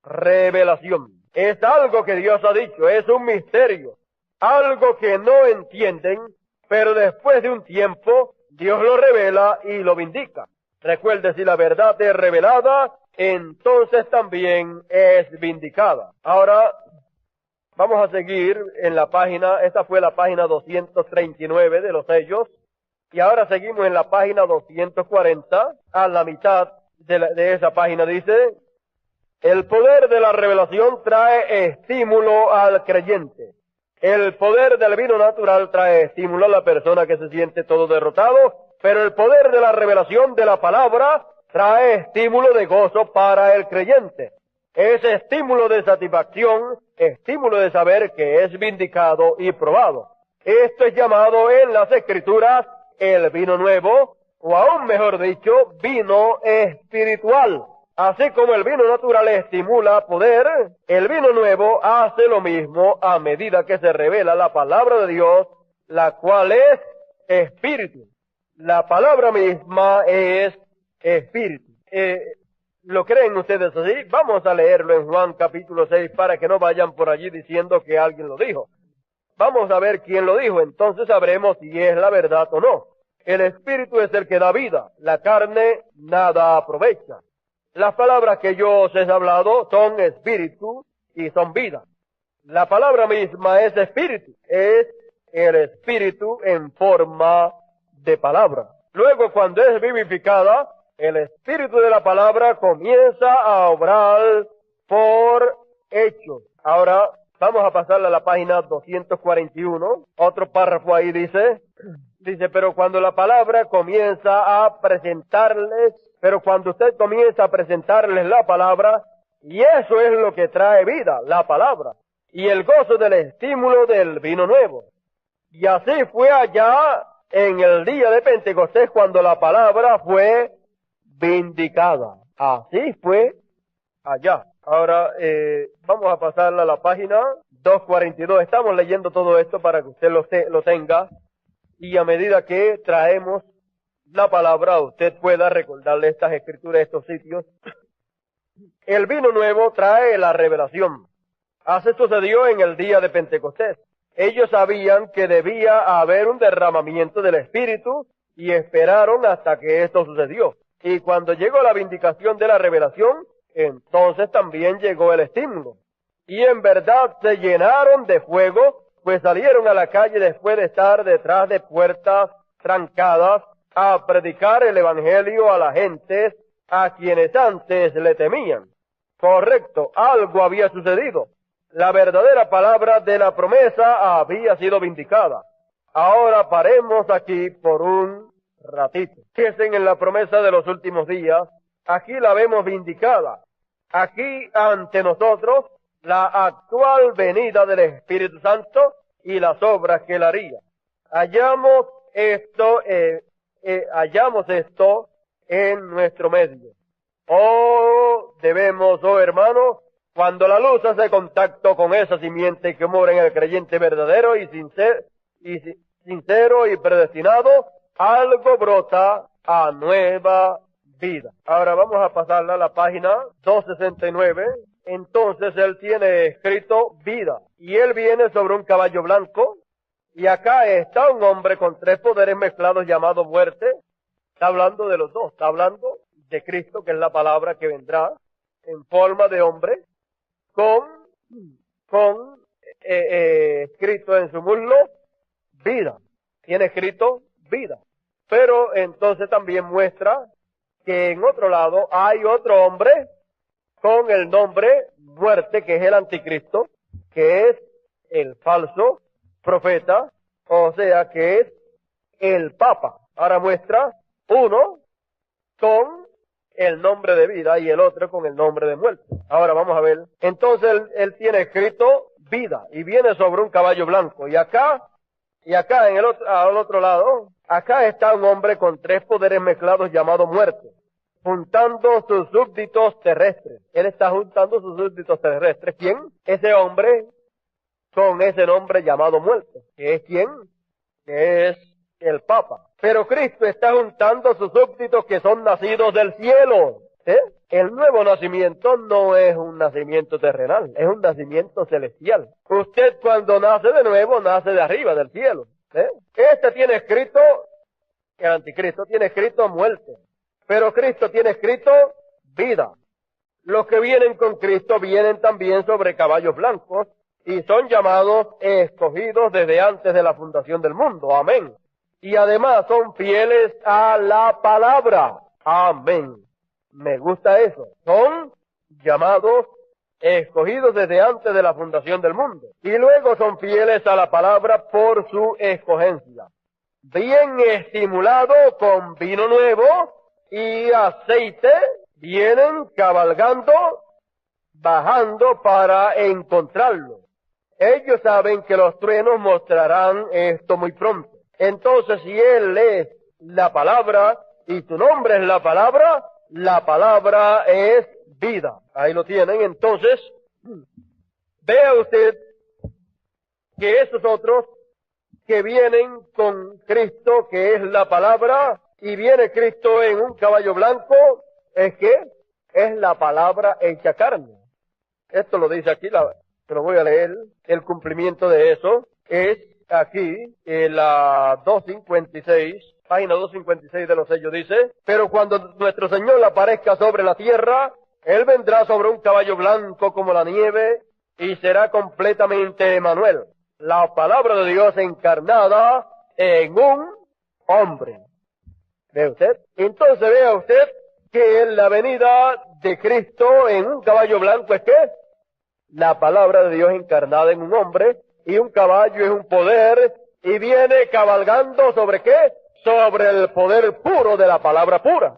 revelación. Es algo que Dios ha dicho, es un misterio, algo que no entienden, pero después de un tiempo Dios lo revela y lo vindica. Recuerde, si la verdad es revelada, entonces también es vindicada. Ahora, vamos a seguir en la página, esta fue la página 239 de los sellos, y ahora seguimos en la página 240, a la mitad de esa página dice, el poder de la revelación trae estímulo al creyente. El poder del vino natural trae estímulo a la persona que se siente todo derrotado, pero el poder de la revelación de la palabra trae estímulo de gozo para el creyente. Es estímulo de satisfacción, estímulo de saber que es vindicado y probado. Esto es llamado en las Escrituras el vino nuevo, o aún mejor dicho, vino espiritual. Así como el vino natural estimula poder, el vino nuevo hace lo mismo a medida que se revela la palabra de Dios, la cual es espíritu. La palabra misma es espíritu. ¿Lo creen ustedes así? Vamos a leerlo en Juan capítulo 6 para que no vayan por allí diciendo que alguien lo dijo. Vamos a ver quién lo dijo, entonces sabremos si es la verdad o no. El espíritu es el que da vida, la carne nada aprovecha. Las palabras que yo os he hablado son espíritu y son vida. La palabra misma es espíritu, es el espíritu en forma de palabra. Luego, cuando es vivificada, el espíritu de la palabra comienza a obrar por hechos. Ahora, vamos a pasarle a la página 241. Otro párrafo ahí dice, pero cuando la palabra comienza a presentarles, pero cuando usted comienza a presentarles la palabra, y eso es lo que trae vida, la palabra, y el gozo del estímulo del vino nuevo. Y así fue allá en el día de Pentecostés cuando la palabra fue vindicada. Así fue allá. Ahora, vamos a pasarla a la página 242. Estamos leyendo todo esto para que usted lo tenga, y a medida que traemos la palabra, usted pueda recordarle estas escrituras, estos sitios. El vino nuevo trae la revelación. Así sucedió en el día de Pentecostés. Ellos sabían que debía haber un derramamiento del Espíritu y esperaron hasta que esto sucedió. Y cuando llegó la vindicación de la revelación, entonces también llegó el estímulo. Y en verdad se llenaron de fuego, pues salieron a la calle después de estar detrás de puertas trancadas a predicar el Evangelio a la gente a quienes antes le temían. Correcto, algo había sucedido. La verdadera palabra de la promesa había sido vindicada. Ahora paremos aquí por un ratito. Piensen en la promesa de los últimos días. Aquí la vemos vindicada. Aquí ante nosotros la actual venida del Espíritu Santo y las obras que él haría. Hallamos esto en nuestro medio. Hermanos, cuando la luz hace contacto con esa simiente que mora en el creyente verdadero y sincero y predestinado, algo brota a nueva vida. Ahora vamos a pasarla a la página 269. Entonces él tiene escrito vida, y él viene sobre un caballo blanco, y acá está un hombre con tres poderes mezclados llamado muerte. Está hablando de los dos, está hablando de Cristo, que es la palabra que vendrá en forma de hombre, con escrito en su muslo, vida. Tiene escrito vida. Pero entonces también muestra que en otro lado hay otro hombre con el nombre muerte, que es el anticristo, que es el falso profeta, o sea que es el papa. Ahora muestra uno con el nombre de vida y el otro con el nombre de muerte. Ahora vamos a ver. Entonces él tiene escrito vida y viene sobre un caballo blanco. Y acá en al otro lado, acá está un hombre con tres poderes mezclados llamado muerte, juntando sus súbditos terrestres. Él está juntando sus súbditos terrestres. ¿Quién? Ese hombre con ese nombre llamado muerte. ¿Que es quién? Que es el Papa. Pero Cristo está juntando sus súbditos que son nacidos del cielo. El nuevo nacimiento no es un nacimiento terrenal, es un nacimiento celestial. Usted cuando nace de nuevo, nace de arriba, del cielo. Este tiene escrito, el anticristo tiene escrito muerte, pero Cristo tiene escrito vida. Los que vienen con Cristo vienen también sobre caballos blancos y son llamados escogidos desde antes de la fundación del mundo. Amén. Y además son fieles a la palabra. Amén. Me gusta eso. Son llamados escogidos desde antes de la fundación del mundo. Y luego son fieles a la palabra por su escogencia. Bien estimulado con vino nuevo y aceite, vienen cabalgando, bajando para encontrarlo. Ellos saben que los truenos mostrarán esto muy pronto. Entonces, si Él es la palabra y su nombre es la palabra es vida. Ahí lo tienen. Entonces, vea usted que esos otros que vienen con Cristo, que es la palabra, y viene Cristo en un caballo blanco, es que es la palabra hecha carne. Esto lo dice aquí, te lo voy a leer. El cumplimiento de eso es aquí, en la 256, página 256 de los sellos, dice: pero cuando nuestro Señor aparezca sobre la tierra, Él vendrá sobre un caballo blanco como la nieve y será completamente Emmanuel, la palabra de Dios encarnada en un hombre. ¿Ve usted? Entonces vea usted que en la venida de Cristo en un caballo blanco es que la palabra de Dios encarnada en un hombre, y un caballo es un poder, y viene cabalgando ¿sobre qué? Sobre el poder puro de la palabra pura.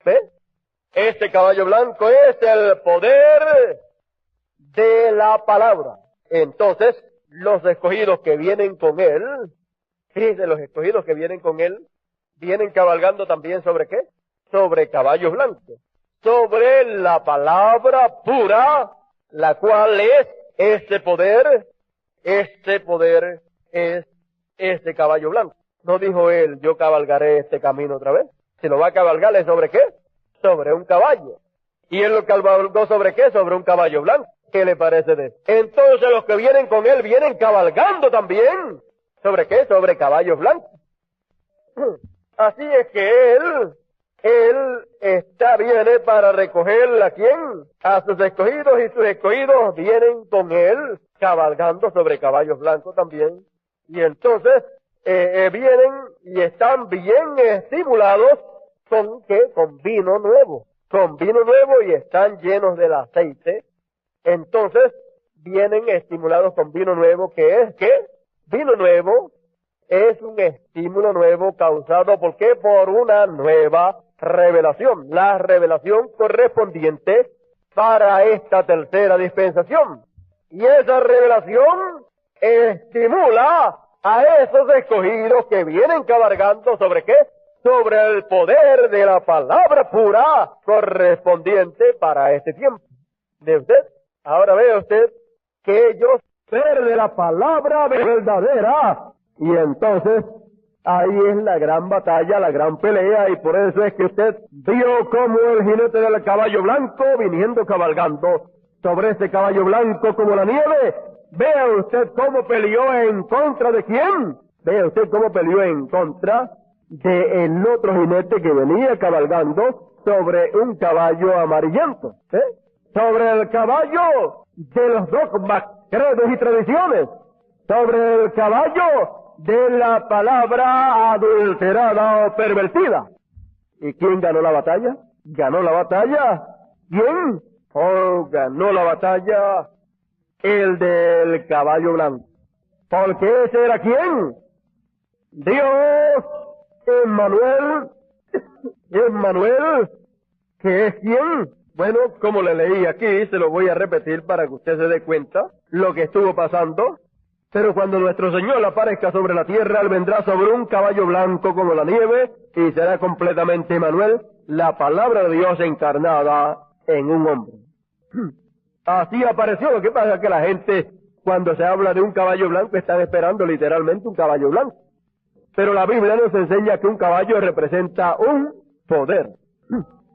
¿Ve? Este caballo blanco es el poder de la palabra. Entonces, los escogidos que vienen con él, fíjense, los escogidos que vienen con él, vienen cabalgando también ¿sobre qué? Sobre caballos blancos. Sobre la palabra pura, la cual es este poder es este caballo blanco. No dijo él, yo cabalgaré este camino otra vez. Si lo va a cabalgar, ¿es sobre qué? Sobre un caballo. ¿Y él lo cabalgó sobre qué? Sobre un caballo blanco. ¿Qué le parece de eso? Entonces los que vienen con él vienen cabalgando también. ¿Sobre qué? Sobre caballos blancos. Así es que él viene para recoger ¿a quién? A sus escogidos, y sus escogidos vienen con él cabalgando sobre caballos blancos también. Y entonces vienen y están bien estimulados con ¿qué? Con vino nuevo. Con vino nuevo, y están llenos del aceite. Entonces vienen estimulados con vino nuevo, que es ¿qué? Vino nuevo es un estímulo nuevo causado ¿por qué? Por una nueva revelación, la revelación correspondiente para esta tercera dispensación. Y esa revelación estimula a esos escogidos que vienen cabalgando ¿sobre qué? Sobre el poder de la palabra pura correspondiente para este tiempo. ¿De usted? Ahora vea usted que ellos, ser de la palabra verdadera, Y entonces, ahí es la gran batalla, la gran pelea, y por eso es que usted vio como el jinete del caballo blanco viniendo cabalgando sobre ese caballo blanco como la nieve. Vea usted cómo peleó en contra de quién. Vea usted cómo peleó en contra de el otro jinete que venía cabalgando sobre un caballo amarillento, sobre el caballo de los dogmas, credos y tradiciones, sobre el caballo de la palabra adulterada o pervertida. ¿Y quién ganó la batalla? ¿Ganó la batalla? ¿Quién? Oh, ganó la batalla el del caballo blanco. Porque ese era ¿quién? Dios Emmanuel, ¿que es quién? Bueno, como le leí aquí, se lo voy a repetir para que usted se dé cuenta lo que estuvo pasando. Pero cuando nuestro Señor aparezca sobre la tierra, Él vendrá sobre un caballo blanco como la nieve, y será completamente Emmanuel, la palabra de Dios encarnada en un hombre. Así apareció. Lo que pasa es que la gente, cuando se habla de un caballo blanco, están esperando literalmente un caballo blanco. Pero la Biblia nos enseña que un caballo representa un poder.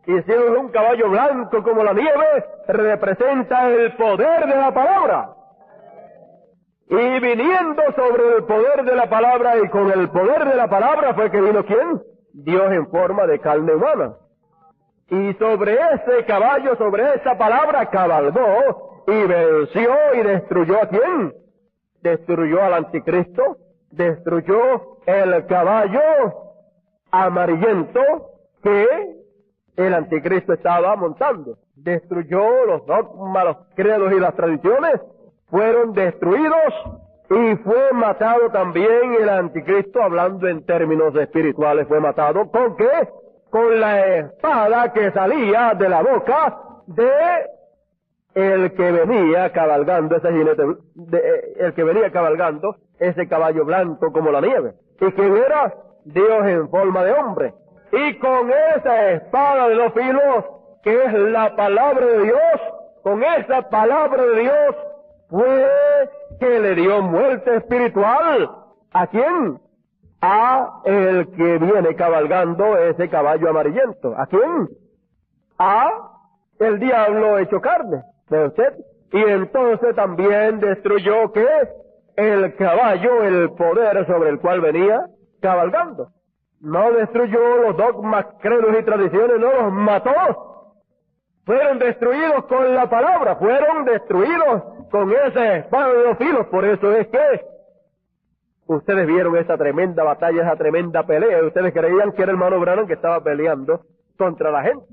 Y si es un caballo blanco como la nieve, representa el poder de la palabra. Y viniendo sobre el poder de la palabra, y con el poder de la palabra fue que vino ¿quién? Dios en forma de carne humana. Y sobre ese caballo, sobre esa palabra, cabalgó y venció y destruyó ¿a quién? Destruyó al anticristo, destruyó el caballo amarillento que el anticristo estaba montando. Destruyó los dogmas, los credos y las tradiciones, fueron destruidos, y fue matado también el anticristo, hablando en términos espirituales, fue matado. ¿Con qué? Con la espada que salía de la boca de el que venía cabalgando ese jinete, el que venía cabalgando ese caballo blanco como la nieve. ¿Y quién era? Dios en forma de hombre. Y con esa espada de dos filos, que es la palabra de Dios, con esa palabra de Dios, fue que le dio muerte espiritual. ¿A quién? A el que viene cabalgando ese caballo amarillento. ¿A quién? A el diablo hecho carne. ¿Ve usted? Y entonces también destruyó ¿qué? El caballo, el poder sobre el cual venía cabalgando. No destruyó los dogmas, credos y tradiciones, no los mató. Fueron destruidos con la palabra, fueron destruidos con esa espada de dos filos. Por eso es que ustedes vieron esa tremenda batalla, esa tremenda pelea, y ustedes creían que era el hermano Branham que estaba peleando contra la gente.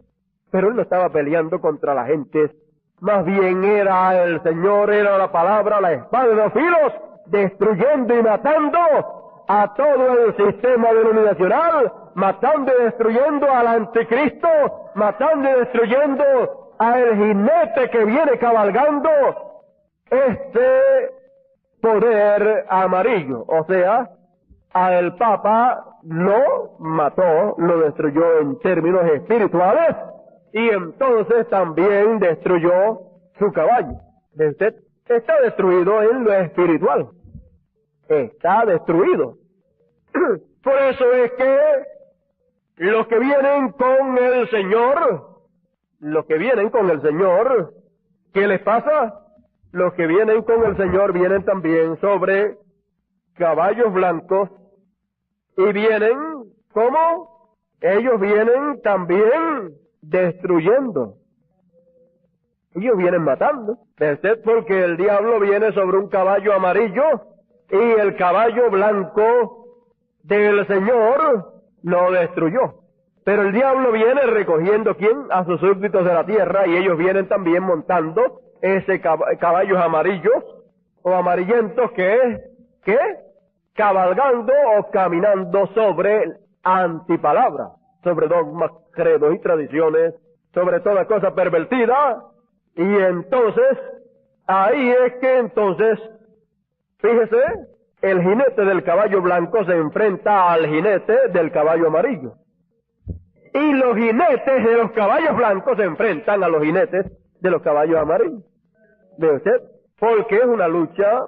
Pero él no estaba peleando contra la gente, más bien era el Señor, era la palabra, la espada de dos filos, destruyendo y matando a todo el sistema denominacional, matando y destruyendo al anticristo, matando y destruyendo al jinete que viene cabalgando este poder amarillo. O sea, al Papa lo mató, lo destruyó en términos espirituales, y entonces también destruyó su caballo. ¿Ve usted? Está destruido en lo espiritual. Está destruido. Por eso es que los que vienen con el Señor, ¿qué les pasa? Los que vienen con el Señor vienen también sobre caballos blancos, y vienen, ¿cómo? Ellos vienen también destruyendo. Ellos vienen matando. ¿Verdad? Porque el diablo viene sobre un caballo amarillo, y el caballo blanco del Señor lo destruyó. Pero el diablo viene recogiendo ¿quién? A sus súbditos de la tierra, y ellos vienen también montando ese caballos amarillos o amarillentos que es, ¿qué? Cabalgando o caminando sobre antipalabra, sobre dogmas, credos y tradiciones, sobre toda cosa pervertida. Y entonces, ahí es que entonces, fíjese, el jinete del caballo blanco se enfrenta al jinete del caballo amarillo. Y los jinetes de los caballos blancos se enfrentan a los jinetes de los caballos amarillos. ¿Ve usted? Porque es una lucha,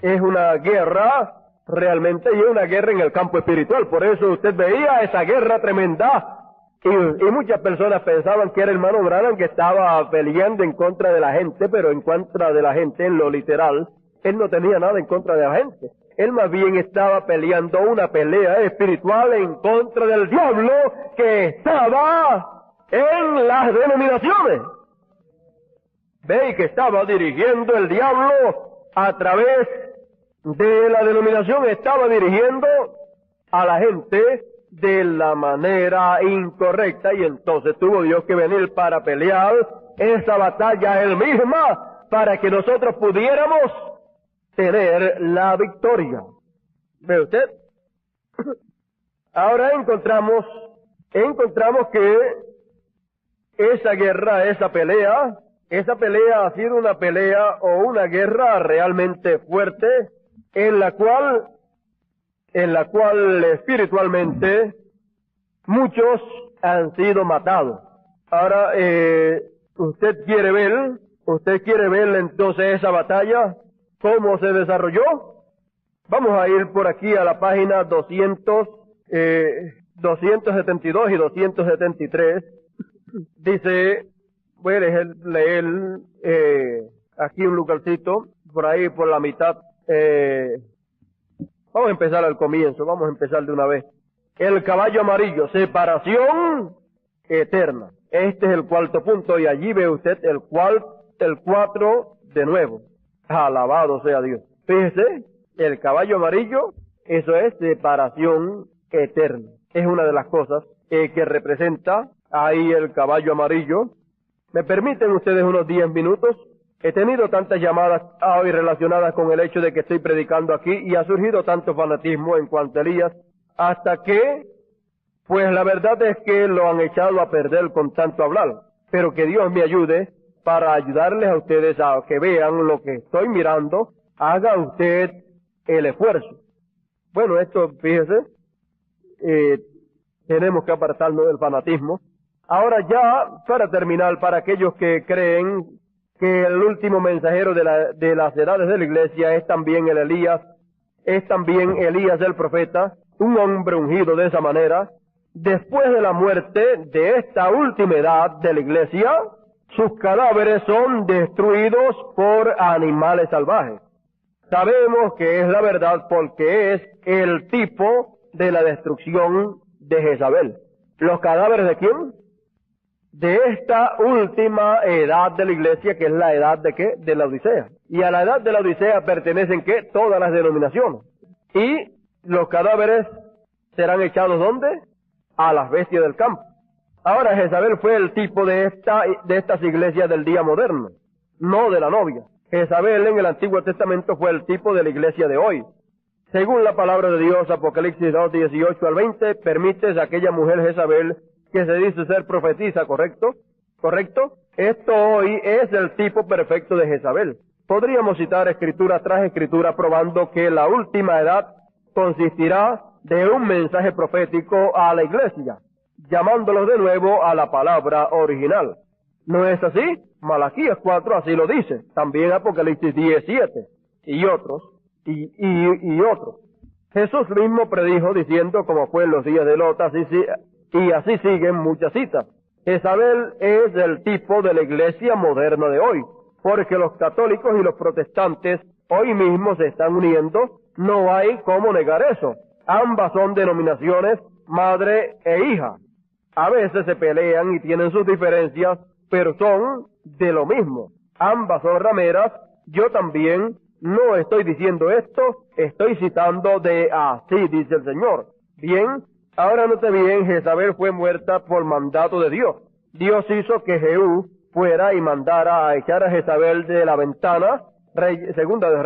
es una guerra realmente, y una guerra en el campo espiritual. Por eso usted veía esa guerra tremenda, y muchas personas pensaban que era el hermano Branham que estaba peleando en contra de la gente, pero en contra de la gente en lo literal, él no tenía nada en contra de la gente. Él más bien estaba peleando una pelea espiritual en contra del diablo que estaba en las denominaciones. Ve que estaba dirigiendo el diablo a través de la denominación, estaba dirigiendo a la gente de la manera incorrecta, y entonces tuvo Dios que venir para pelear esa batalla él misma para que nosotros pudiéramos tener la victoria. ¿Ve usted? Ahora encontramos que esa guerra, esa pelea ha sido una pelea o una guerra realmente fuerte, en la cual espiritualmente muchos han sido matados. Ahora, usted quiere ver entonces esa batalla, cómo se desarrolló. Vamos a ir por aquí a la página 272 y 273. Dice, voy a leer aquí un lugarcito, por ahí por la mitad. Vamos a empezar al comienzo, vamos a empezar de una vez. El caballo amarillo, separación eterna. Este es el cuarto punto, y allí ve usted el 4 de nuevo. Alabado sea Dios. Fíjese, el caballo amarillo, eso es separación eterna. Es una de las cosas que representa ahí el caballo amarillo. ¿Me permiten ustedes unos 10 minutos? He tenido tantas llamadas hoy relacionadas con el hecho de que estoy predicando aquí, y ha surgido tanto fanatismo en cuanto a Elías, hasta que, pues la verdad es que lo han echado a perder con tanto hablar. Pero que Dios me ayude para ayudarles a ustedes a que vean lo que estoy mirando. Haga usted el esfuerzo. Bueno, esto, fíjese, tenemos que apartarnos del fanatismo. Ahora ya, para terminar, para aquellos que creen que el último mensajero de las edades de la iglesia es también Elías el profeta, un hombre ungido de esa manera, después de la muerte de esta última edad de la iglesia, sus cadáveres son destruidos por animales salvajes. Sabemos que es la verdad porque es el tipo de la destrucción de Jezabel. ¿Los cadáveres de quién? De esta última edad de la iglesia, que es la edad de ¿qué? De la Odisea. Y a la edad de la Odisea pertenecen ¿qué? Todas las denominaciones. Y los cadáveres serán echados ¿dónde? A las bestias del campo. Ahora, Jezabel fue el tipo de estas iglesias del día moderno, no de la novia. Jezabel en el Antiguo Testamento fue el tipo de la iglesia de hoy. Según la palabra de Dios, Apocalipsis 2, 18 al 20, permites a aquella mujer Jezabel que se dice ser profetisa, ¿correcto? ¿Correcto? Esto hoy es el tipo perfecto de Jezabel. Podríamos citar escritura tras escritura probando que la última edad consistirá de un mensaje profético a la iglesia, llamándolos de nuevo a la palabra original. ¿No es así? Malaquías 4 así lo dice, también Apocalipsis 17, y otros, y otros. Jesús mismo predijo diciendo, como fue en los días de Lot, y así siguen muchas citas. Jezabel es el tipo de la iglesia moderna de hoy, porque los católicos y los protestantes hoy mismo se están uniendo, no hay cómo negar eso. Ambas son denominaciones madre e hija. A veces se pelean y tienen sus diferencias, pero son de lo mismo. Ambas son rameras. Yo también no estoy diciendo esto, estoy citando de así dice el Señor. Bien, ahora note bien, Jezabel fue muerta por mandato de Dios. Dios hizo que Jehú fuera y mandara a echar a Jezabel de la ventana, Segunda de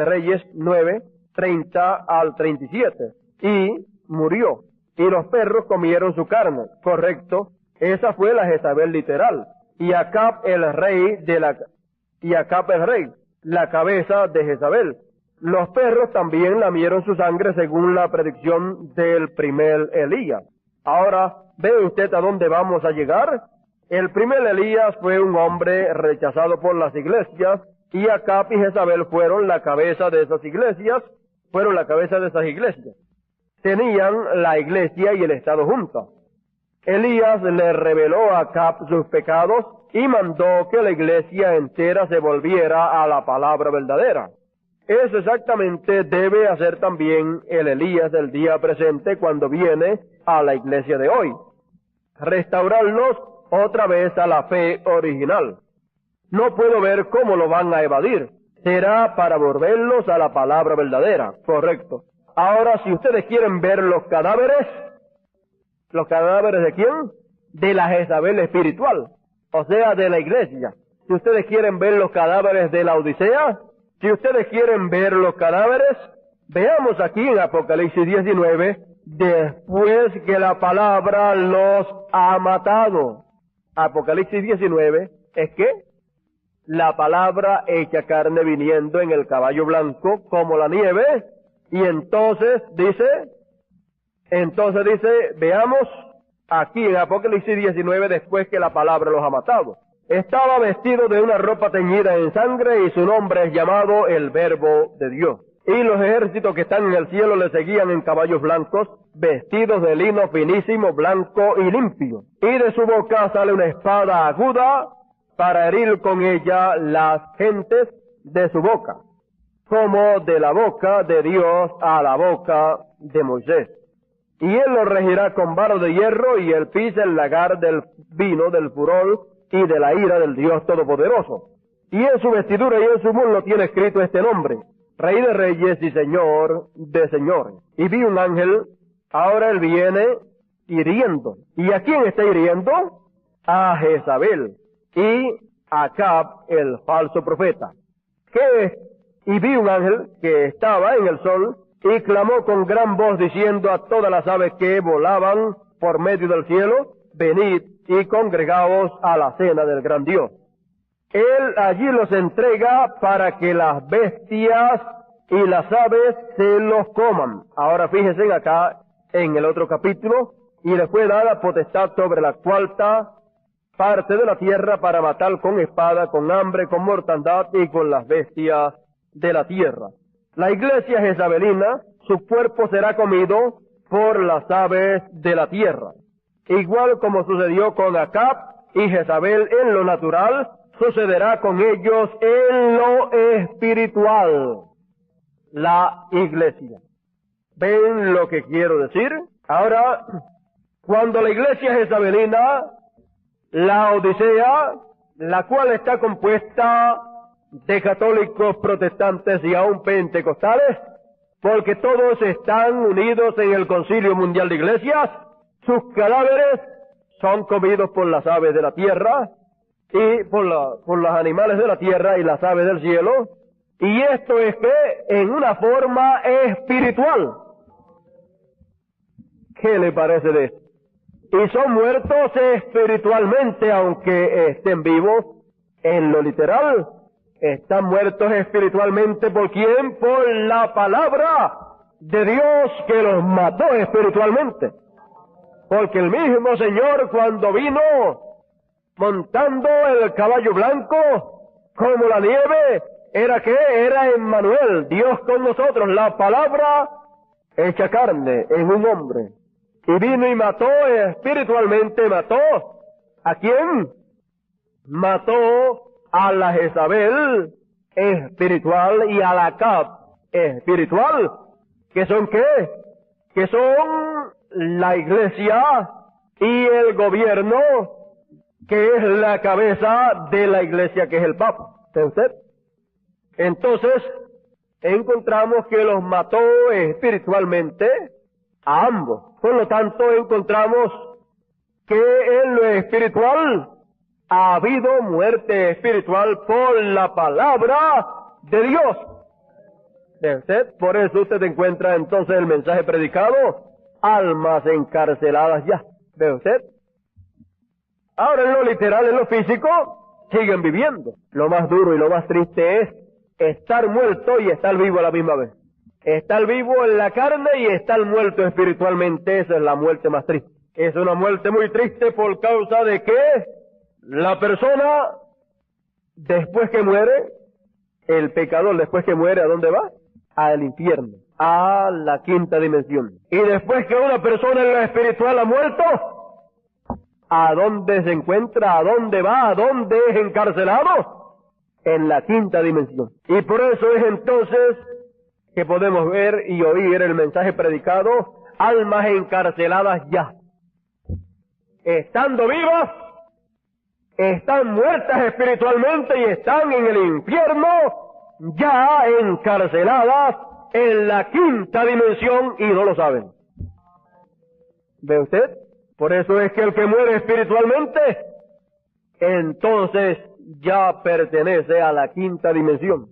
Reyes 9, 30 al 37, y murió. Y los perros comieron su carne, correcto. Esa fue la Jezabel literal. Y Acab el rey, la cabeza de Jezabel. Los perros también lamieron su sangre según la predicción del primer Elías. Ahora, ¿ve usted a dónde vamos a llegar? El primer Elías fue un hombre rechazado por las iglesias, y Acab y Jezabel fueron la cabeza de esas iglesias, Tenían la iglesia y el Estado juntos. Elías le reveló a Acab sus pecados y mandó que la iglesia entera se volviera a la palabra verdadera. Eso exactamente debe hacer también el Elías del día presente cuando viene a la iglesia de hoy. Restaurarlos otra vez a la fe original. No puedo ver cómo lo van a evadir. Será para volverlos a la palabra verdadera. Correcto. Ahora, si ustedes quieren ver ¿los cadáveres de quién? De la Jezabel espiritual, o sea, de la iglesia. Si ustedes quieren ver los cadáveres de la Odisea, si ustedes quieren ver los cadáveres, veamos aquí en Apocalipsis 19, después que la palabra los ha matado. Apocalipsis 19 es que la palabra hecha carne viniendo en el caballo blanco como la nieve, y entonces dice, veamos aquí en Apocalipsis 19, después que la palabra los ha matado. Estaba vestido de una ropa teñida en sangre y su nombre es llamado el Verbo de Dios. Y los ejércitos que están en el cielo le seguían en caballos blancos, vestidos de lino finísimo, blanco y limpio. Y de su boca sale una espada aguda para herir con ella las gentes de su boca, como de la boca de Dios a la boca de Moisés. Y él lo regirá con vara de hierro, y él pisa el lagar del vino, del furor y de la ira del Dios Todopoderoso. Y en su vestidura y en su muslo tiene escrito este nombre: Rey de Reyes y Señor de Señores. Y vi un ángel, ahora él viene hiriendo. ¿Y a quién está hiriendo? A Jezabel y a Acab, el falso profeta. ¿Qué es? Y vi un ángel que estaba en el sol, y clamó con gran voz diciendo a todas las aves que volaban por medio del cielo: venid y congregaos a la cena del gran Dios. Él allí los entrega para que las bestias y las aves se los coman. Ahora fíjense acá en el otro capítulo: y le fue dada potestad sobre la cuarta parte de la tierra para matar con espada, con hambre, con mortandad y con las bestias de la tierra. La iglesia jezabelina, su cuerpo será comido por las aves de la tierra. Igual como sucedió con Acab y Jezabel en lo natural, sucederá con ellos en lo espiritual. La iglesia. ¿Ven lo que quiero decir? Ahora, cuando la iglesia jezabelina, la Odisea, la cual está compuesta de católicos, protestantes y aún pentecostales, porque todos están unidos en el Concilio Mundial de Iglesias, sus cadáveres son comidos por las aves de la tierra y por los animales de la tierra y las aves del cielo, y esto es que en una forma espiritual. ¿Qué le parece de esto? Y son muertos espiritualmente, aunque estén vivos en lo literal. Están muertos espiritualmente. ¿Por quién? Por la palabra de Dios que los mató espiritualmente. Porque el mismo Señor, cuando vino montando el caballo blanco como la nieve, ¿era qué? Era Emmanuel, Dios con nosotros, la palabra hecha carne en un hombre. Y vino y mató espiritualmente, mató ¿a quién? Mató a la Jezabel espiritual y a la Acab espiritual. ¿Que son qué? Que son la iglesia y el gobierno, que es la cabeza de la iglesia, que es el Papa. ¿Ve usted? Entonces, encontramos que los mató espiritualmente a ambos. Por lo tanto, encontramos que en lo espiritual ha habido muerte espiritual por la palabra de Dios. ¿Ve usted? Por eso usted encuentra entonces el mensaje predicado: almas encarceladas ya. ¿Ve usted? Ahora en lo literal, en lo físico, siguen viviendo. Lo más duro y lo más triste es estar muerto y estar vivo a la misma vez. Estar vivo en la carne y estar muerto espiritualmente. Esa es la muerte más triste. Es una muerte muy triste por causa de que la persona, después que muere, El pecador después que muere, ¿a dónde va? Al infierno, a la quinta dimensión. Y después que una persona en lo espiritual ha muerto, ¿a dónde se encuentra? ¿A dónde va? ¿A dónde es encarcelado? En la quinta dimensión. Y por eso es entonces que podemos ver y oír el mensaje predicado: almas encarceladas ya. Estando vivas, están muertas espiritualmente y están en el infierno, ya encarceladas en la quinta dimensión y no lo saben. ¿Ve usted? Por eso es que el que muere espiritualmente, entonces ya pertenece a la quinta dimensión.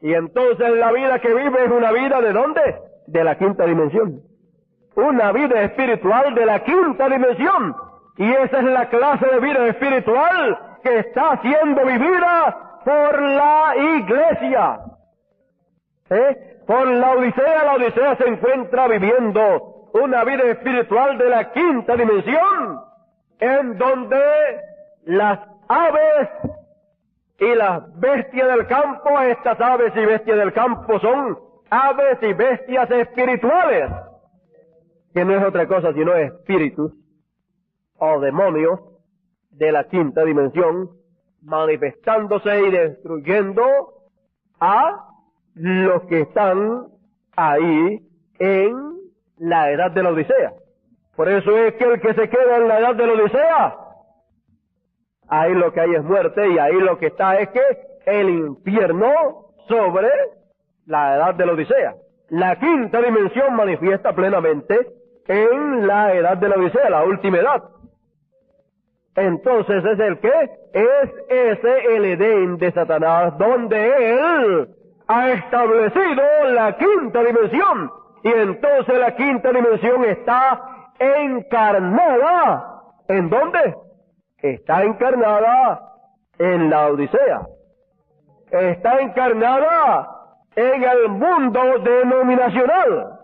Y entonces la vida que vive es una vida ¿de dónde? De la quinta dimensión. Una vida espiritual de la quinta dimensión. Y esa es la clase de vida espiritual que está siendo vivida por la iglesia. Por la Odisea se encuentra viviendo una vida espiritual de la quinta dimensión, en donde las aves y las bestias del campo, estas aves y bestias del campo son aves y bestias espirituales, que no es otra cosa sino espíritus o demonios de la quinta dimensión, manifestándose y destruyendo a los que están ahí en la edad de la Odisea. Por eso es que el que se queda en la edad de la Odisea, ahí lo que hay es muerte, y ahí lo que está es que el infierno sobre la edad de la Odisea. La quinta dimensión manifiesta plenamente en la edad de la Odisea, la última edad. Entonces es el que es ese el Edén de Satanás, donde él ha establecido la quinta dimensión. Y entonces la quinta dimensión está encarnada. ¿En dónde? Está encarnada en la Odisea. Está encarnada en el mundo denominacional.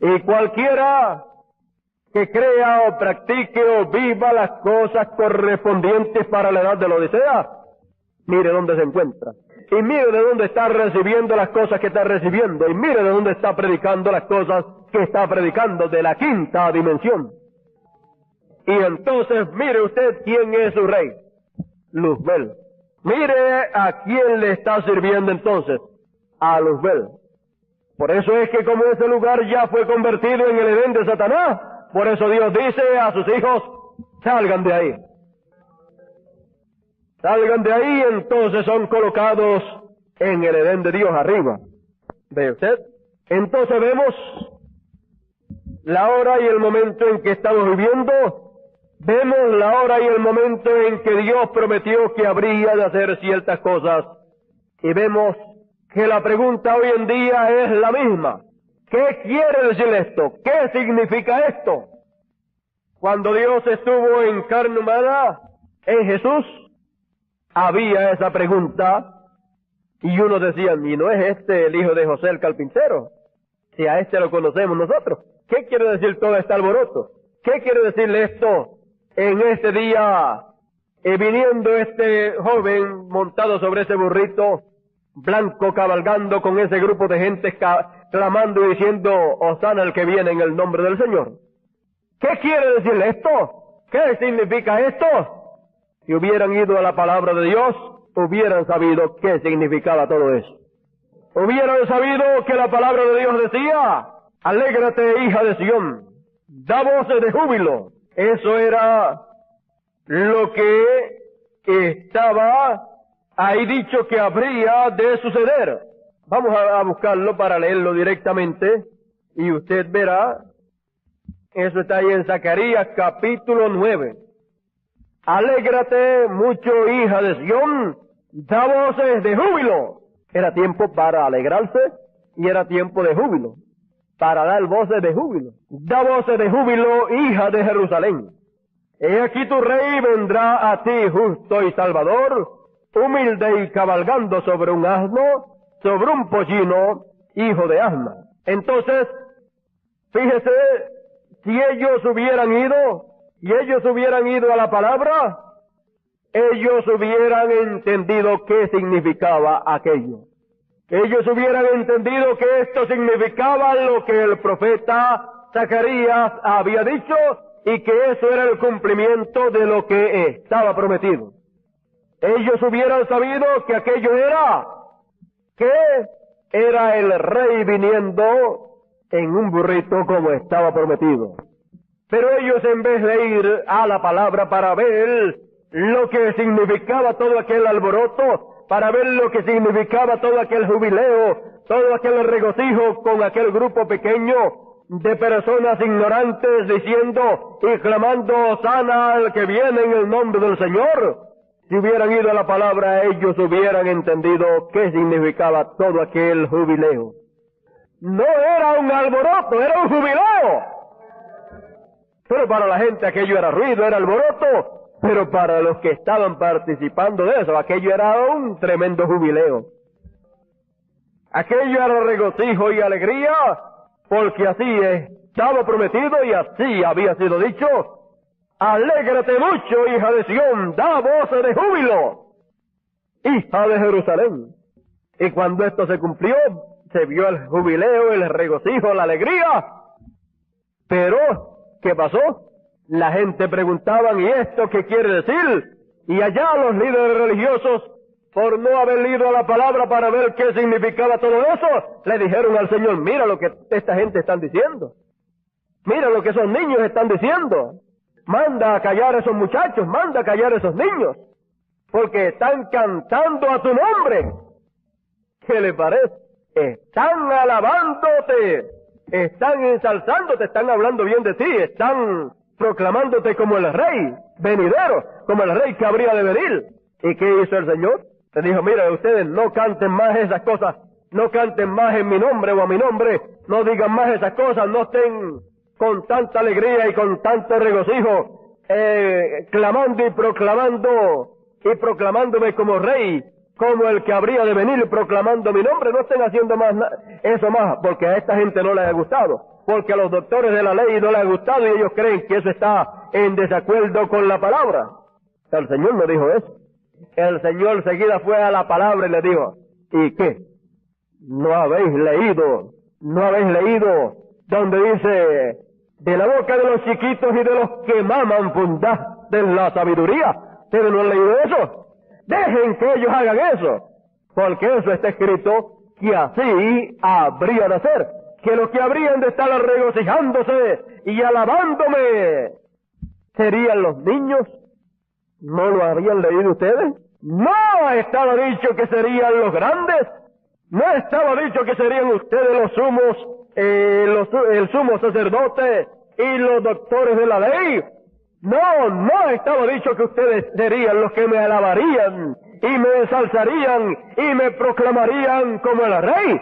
Y cualquiera que crea o practique o viva las cosas correspondientes para la edad de la Odisea, mire dónde se encuentra. Y mire de dónde está recibiendo las cosas que está recibiendo. Y mire de dónde está predicando las cosas que está predicando, de la quinta dimensión. Y entonces mire usted quién es su rey. Luzbel. Mire a quién le está sirviendo entonces. A Luzbel. Por eso es que como ese lugar ya fue convertido en el Edén de Satanás, por eso Dios dice a sus hijos: salgan de ahí. Salgan de ahí, entonces son colocados en el Edén de Dios arriba. ¿Ve usted? Entonces vemos la hora y el momento en que estamos viviendo. Vemos la hora y el momento en que Dios prometió que habría de hacer ciertas cosas. Y vemos que la pregunta hoy en día es la misma. ¿Qué quiere decir esto? ¿Qué significa esto? Cuando Dios estuvo en carne humana, en Jesús, había esa pregunta, y uno decía: ¿y no es este el hijo de José el carpintero? Si a este lo conocemos nosotros. ¿Qué quiere decir todo este alboroto? ¿Qué quiere decirle esto en este día? Viniendo este joven montado sobre ese burrito blanco, cabalgando con ese grupo de gente clamando y diciendo: Hosana el que viene en el nombre del Señor. ¿Qué quiere decirle esto? ¿Qué significa esto? Si hubieran ido a la palabra de Dios, hubieran sabido qué significaba todo eso. Hubieran sabido que la palabra de Dios decía: alégrate, hija de Sión, da voces de júbilo. Eso era lo que estaba ahí dicho que habría de suceder. Vamos a buscarlo para leerlo directamente, y usted verá. Eso está ahí en Zacarías capítulo 9. Alégrate mucho, hija de Sión, da voces de júbilo. Era tiempo para alegrarse y era tiempo de júbilo, para dar voces de júbilo. Da voces de júbilo, hija de Jerusalén. He aquí tu rey vendrá a ti justo y salvador, humilde y cabalgando sobre un asno, sobre un pollino, hijo de asna. Entonces, fíjese, si ellos hubieran ido a la palabra, ellos hubieran entendido qué significaba aquello. Ellos hubieran entendido que esto significaba lo que el profeta Zacarías había dicho y que eso era el cumplimiento de lo que estaba prometido. Ellos hubieran sabido que aquello era el rey viniendo en un burrito como estaba prometido. Pero ellos, en vez de ir a la palabra para ver lo que significaba todo aquel alboroto, para ver lo que significaba todo aquel jubileo, todo aquel regocijo con aquel grupo pequeño de personas ignorantes diciendo y clamando Hosana al que viene en el nombre del Señor, si hubieran ido a la palabra, ellos hubieran entendido qué significaba todo aquel jubileo. No era un alboroto, era un jubileo. Pero para la gente aquello era ruido, era alboroto. Pero para los que estaban participando de eso, aquello era un tremendo jubileo. Aquello era regocijo y alegría, porque así estaba prometido y así había sido dicho. Alégrate mucho, hija de Sión, da voces de júbilo, hija de Jerusalén. Y cuando esto se cumplió, se vio el jubileo, el regocijo, la alegría. Pero, ¿qué pasó? La gente preguntaba, ¿y esto qué quiere decir? Y allá los líderes religiosos, por no haber ido a la palabra para ver qué significaba todo eso, le dijeron al Señor, mira lo que esta gente están diciendo. Mira lo que esos niños están diciendo. Manda a callar a esos muchachos, manda a callar a esos niños, porque están cantando a tu nombre. ¿Qué le parece? Están alabándote, están ensalzándote, están hablando bien de ti, están proclamándote como el rey venidero, como el rey que habría de venir. ¿Y qué hizo el Señor? Le dijo, mira, ustedes no canten más esas cosas, no canten más en mi nombre o a mi nombre, no digan más esas cosas, no estén con tanta alegría y con tanto regocijo, clamando y proclamándome como rey, como el que habría de venir proclamando mi nombre. No estén haciendo más eso más, porque a esta gente no les ha gustado, porque a los doctores de la ley no les ha gustado y ellos creen que eso está en desacuerdo con la palabra. El Señor no dijo eso. El Señor seguida fue a la palabra y le dijo, ¿y qué? ¿No habéis leído donde dice, de la boca de los chiquitos y de los que maman fundad de la sabiduría? ¿Ustedes no han leído eso? Dejen que ellos hagan eso, porque eso está escrito que así habría de ser, que los que habrían de estar regocijándose y alabándome serían los niños. ¿No lo habían leído ustedes? No estaba dicho que serían los grandes, no estaba dicho que serían ustedes los sumos, el sumo sacerdote y los doctores de la ley. No estaba dicho que ustedes serían los que me alabarían y me ensalzarían y me proclamarían como el rey,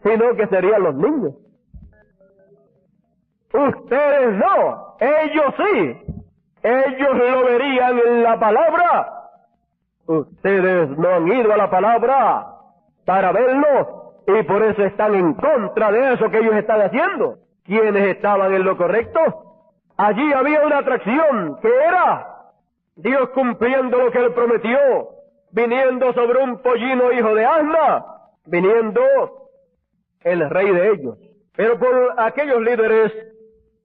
sino que serían los niños. Ustedes no, ellos sí. Ellos lo verían en la palabra. Ustedes no han ido a la palabra para verlo y por eso están en contra de eso que ellos están haciendo. ¿Quiénes estaban en lo correcto? Allí había una atracción que era Dios cumpliendo lo que Él prometió, viniendo sobre un pollino hijo de asna, viniendo el rey de ellos. Pero por aquellos líderes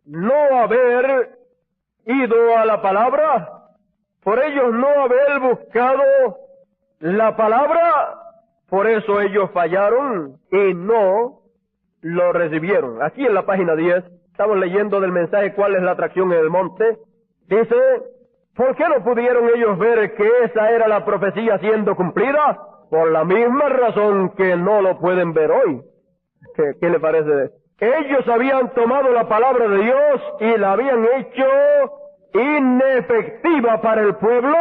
no haber ido a la palabra, por ellos no haber buscado la palabra, por eso ellos fallaron y no lo recibieron. Aquí en la página 10, estamos leyendo del mensaje ¿Cuál es la atracción en el monte? Dice, ¿por qué no pudieron ellos ver que esa era la profecía siendo cumplida? Por la misma razón que no lo pueden ver hoy. ¿Qué le parece? Ellos habían tomado la palabra de Dios y la habían hecho inefectiva para el pueblo,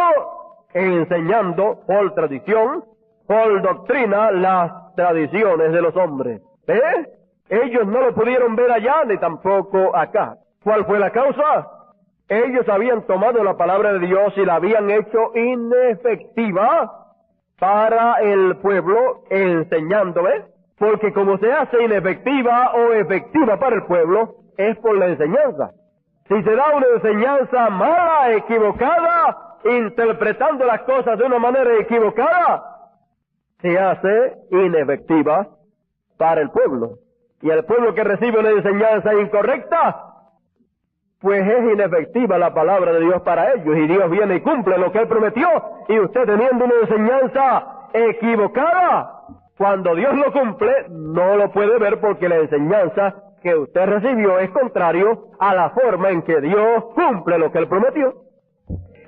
enseñando por tradición, por doctrina, las tradiciones de los hombres. Ellos no lo pudieron ver allá ni tampoco acá. ¿Cuál fue la causa? Ellos habían tomado la palabra de Dios y la habían hecho inefectiva para el pueblo, enseñando, porque como se hace inefectiva o efectiva para el pueblo, es por la enseñanza. Si se da una enseñanza mala, equivocada, interpretando las cosas de una manera equivocada, se hace inefectiva para el pueblo. Y el pueblo que recibe una enseñanza incorrecta, pues es inefectiva la palabra de Dios para ellos, y Dios viene y cumple lo que Él prometió, y usted teniendo una enseñanza equivocada, cuando Dios lo cumple, no lo puede ver porque la enseñanza que usted recibió es contrario a la forma en que Dios cumple lo que Él prometió.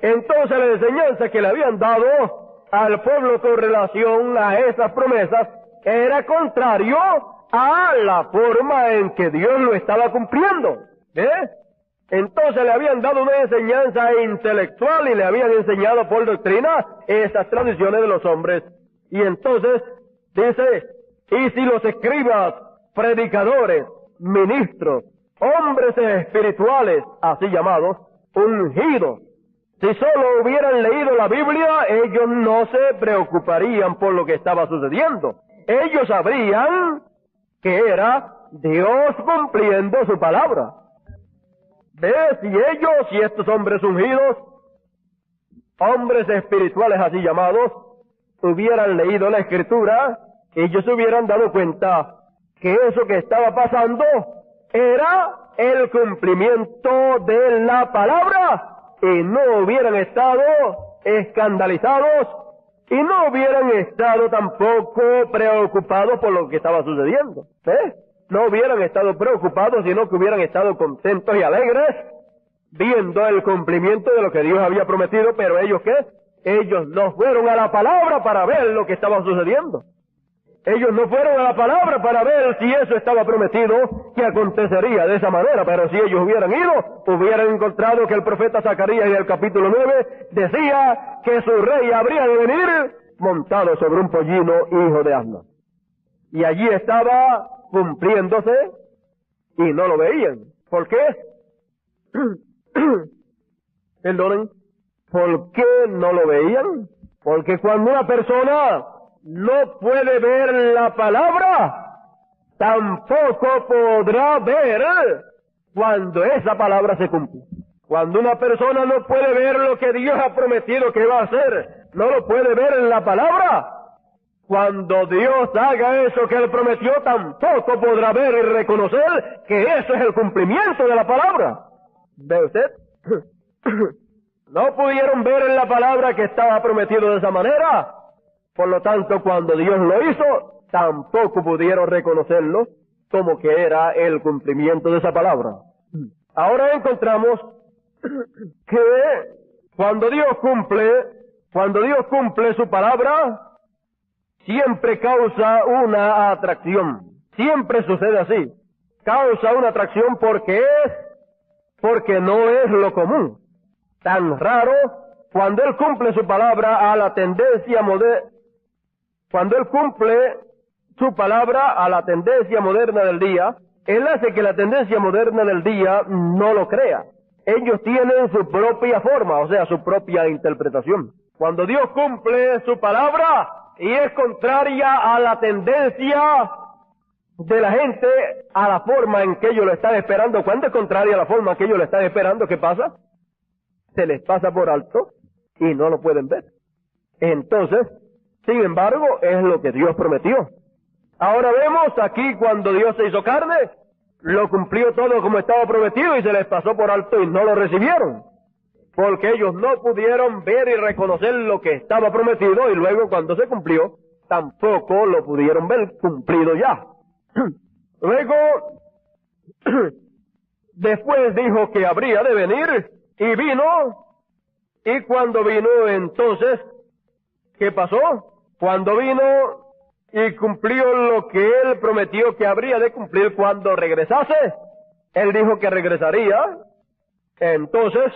Entonces la enseñanza que le habían dado al pueblo con relación a esas promesas era contrario a la forma en que Dios lo estaba cumpliendo. Entonces le habían dado una enseñanza intelectual y le habían enseñado por doctrina esas tradiciones de los hombres. Y entonces dice, y si los escribas, predicadores, ministros, hombres espirituales, así llamados, ungidos, si solo hubieran leído la Biblia, ellos no se preocuparían por lo que estaba sucediendo. Ellos sabrían que era Dios cumpliendo su palabra. ¿Ves? Si ellos y estos hombres ungidos, hombres espirituales así llamados, hubieran leído la Escritura, ellos se hubieran dado cuenta que eso que estaba pasando era el cumplimiento de la palabra, y no hubieran estado escandalizados y no hubieran estado tampoco preocupados por lo que estaba sucediendo. No hubieran estado preocupados, sino que hubieran estado contentos y alegres viendo el cumplimiento de lo que Dios había prometido. Pero ellos, ¿qué? Ellos no fueron a la palabra para ver lo que estaba sucediendo. Ellos no fueron a la palabra para ver si eso estaba prometido que acontecería de esa manera. Pero si ellos hubieran ido, hubieran encontrado que el profeta Zacarías en el capítulo 9 decía que su rey habría de venir montado sobre un pollino hijo de asno. Y allí estaba cumpliéndose y no lo veían. ¿Por qué? Perdonen. ¿Por qué no lo veían? Porque cuando una persona no puede ver la palabra, tampoco podrá ver cuando esa palabra se cumple. Cuando una persona no puede ver lo que Dios ha prometido que va a hacer, no lo puede ver en la palabra, cuando Dios haga eso que Él prometió, tampoco podrá ver y reconocer que eso es el cumplimiento de la palabra. ¿Ve usted? No pudieron ver en la palabra que estaba prometido de esa manera. Por lo tanto, cuando Dios lo hizo, tampoco pudieron reconocerlo como que era el cumplimiento de esa palabra. Ahora encontramos que cuando Dios cumple su palabra, siempre causa una atracción. Siempre sucede así. Causa una atracción porque no es lo común. Tan raro, cuando Él cumple su palabra a la tendencia moderna, cuando Él cumple su palabra a la tendencia moderna del día, Él hace que la tendencia moderna del día no lo crea. Ellos tienen su propia forma, o sea, su propia interpretación. Cuando Dios cumple su palabra y es contraria a la tendencia de la gente, a la forma en que ellos lo están esperando, cuando es contraria a la forma en que ellos lo están esperando, ¿qué pasa? Se les pasa por alto y no lo pueden ver. Entonces, sin embargo, es lo que Dios prometió. Ahora vemos aquí cuando Dios se hizo carne, lo cumplió todo como estaba prometido y se les pasó por alto y no lo recibieron. Porque ellos no pudieron ver y reconocer lo que estaba prometido y luego cuando se cumplió, tampoco lo pudieron ver cumplido ya. Luego, después dijo que habría de venir y vino, y cuando vino entonces, ¿qué pasó? Cuando vino y cumplió lo que Él prometió que habría de cumplir cuando regresase, Él dijo que regresaría. Entonces,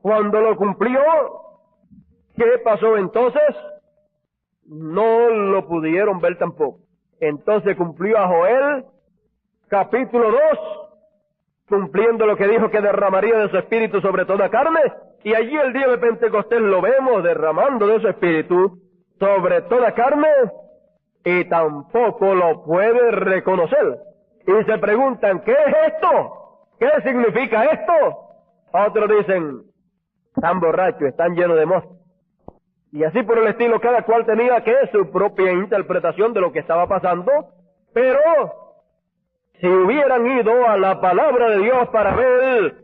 cuando lo cumplió, ¿qué pasó entonces? No lo pudieron ver tampoco. Entonces cumplió a Joel, capítulo 2, cumpliendo lo que dijo que derramaría de su espíritu sobre toda carne, y allí el día de Pentecostés lo vemos derramando de su espíritu sobre toda carne, y tampoco lo puede reconocer. Y se preguntan, ¿qué es esto? ¿Qué significa esto? Otros dicen, están borrachos, están llenos de mosto. Y así por el estilo, cada cual tenía que su propia interpretación de lo que estaba pasando, pero si hubieran ido a la palabra de Dios para ver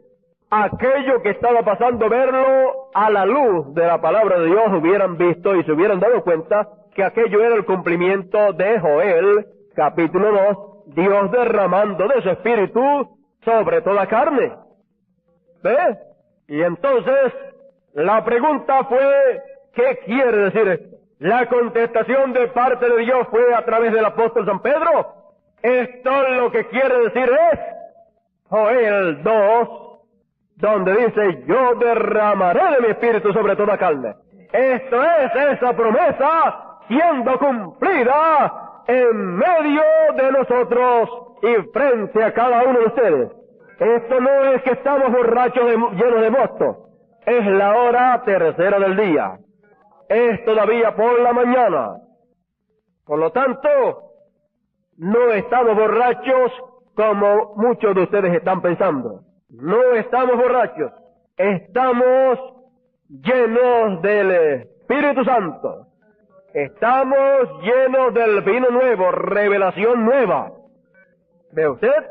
aquello que estaba pasando, verlo a la luz de la palabra de Dios, hubieran visto y se hubieran dado cuenta que aquello era el cumplimiento de Joel, capítulo 2, Dios derramando de su espíritu sobre toda carne. ¿Ves? Y entonces, la pregunta fue, ¿qué quiere decir esto? La contestación de parte de Dios fue a través del apóstol San Pedro. Esto lo que quiere decir es Joel 2, donde dice, yo derramaré de mi espíritu sobre toda carne. Esto es esa promesa siendo cumplida en medio de nosotros y frente a cada uno de ustedes. Esto no es que estamos borrachos llenos de mosto. Es la hora tercera del día. Es todavía por la mañana. Por lo tanto, no estamos borrachos como muchos de ustedes están pensando. No estamos borrachos. Estamos llenos del Espíritu Santo. Estamos llenos del vino nuevo, revelación nueva. ¿Ve usted?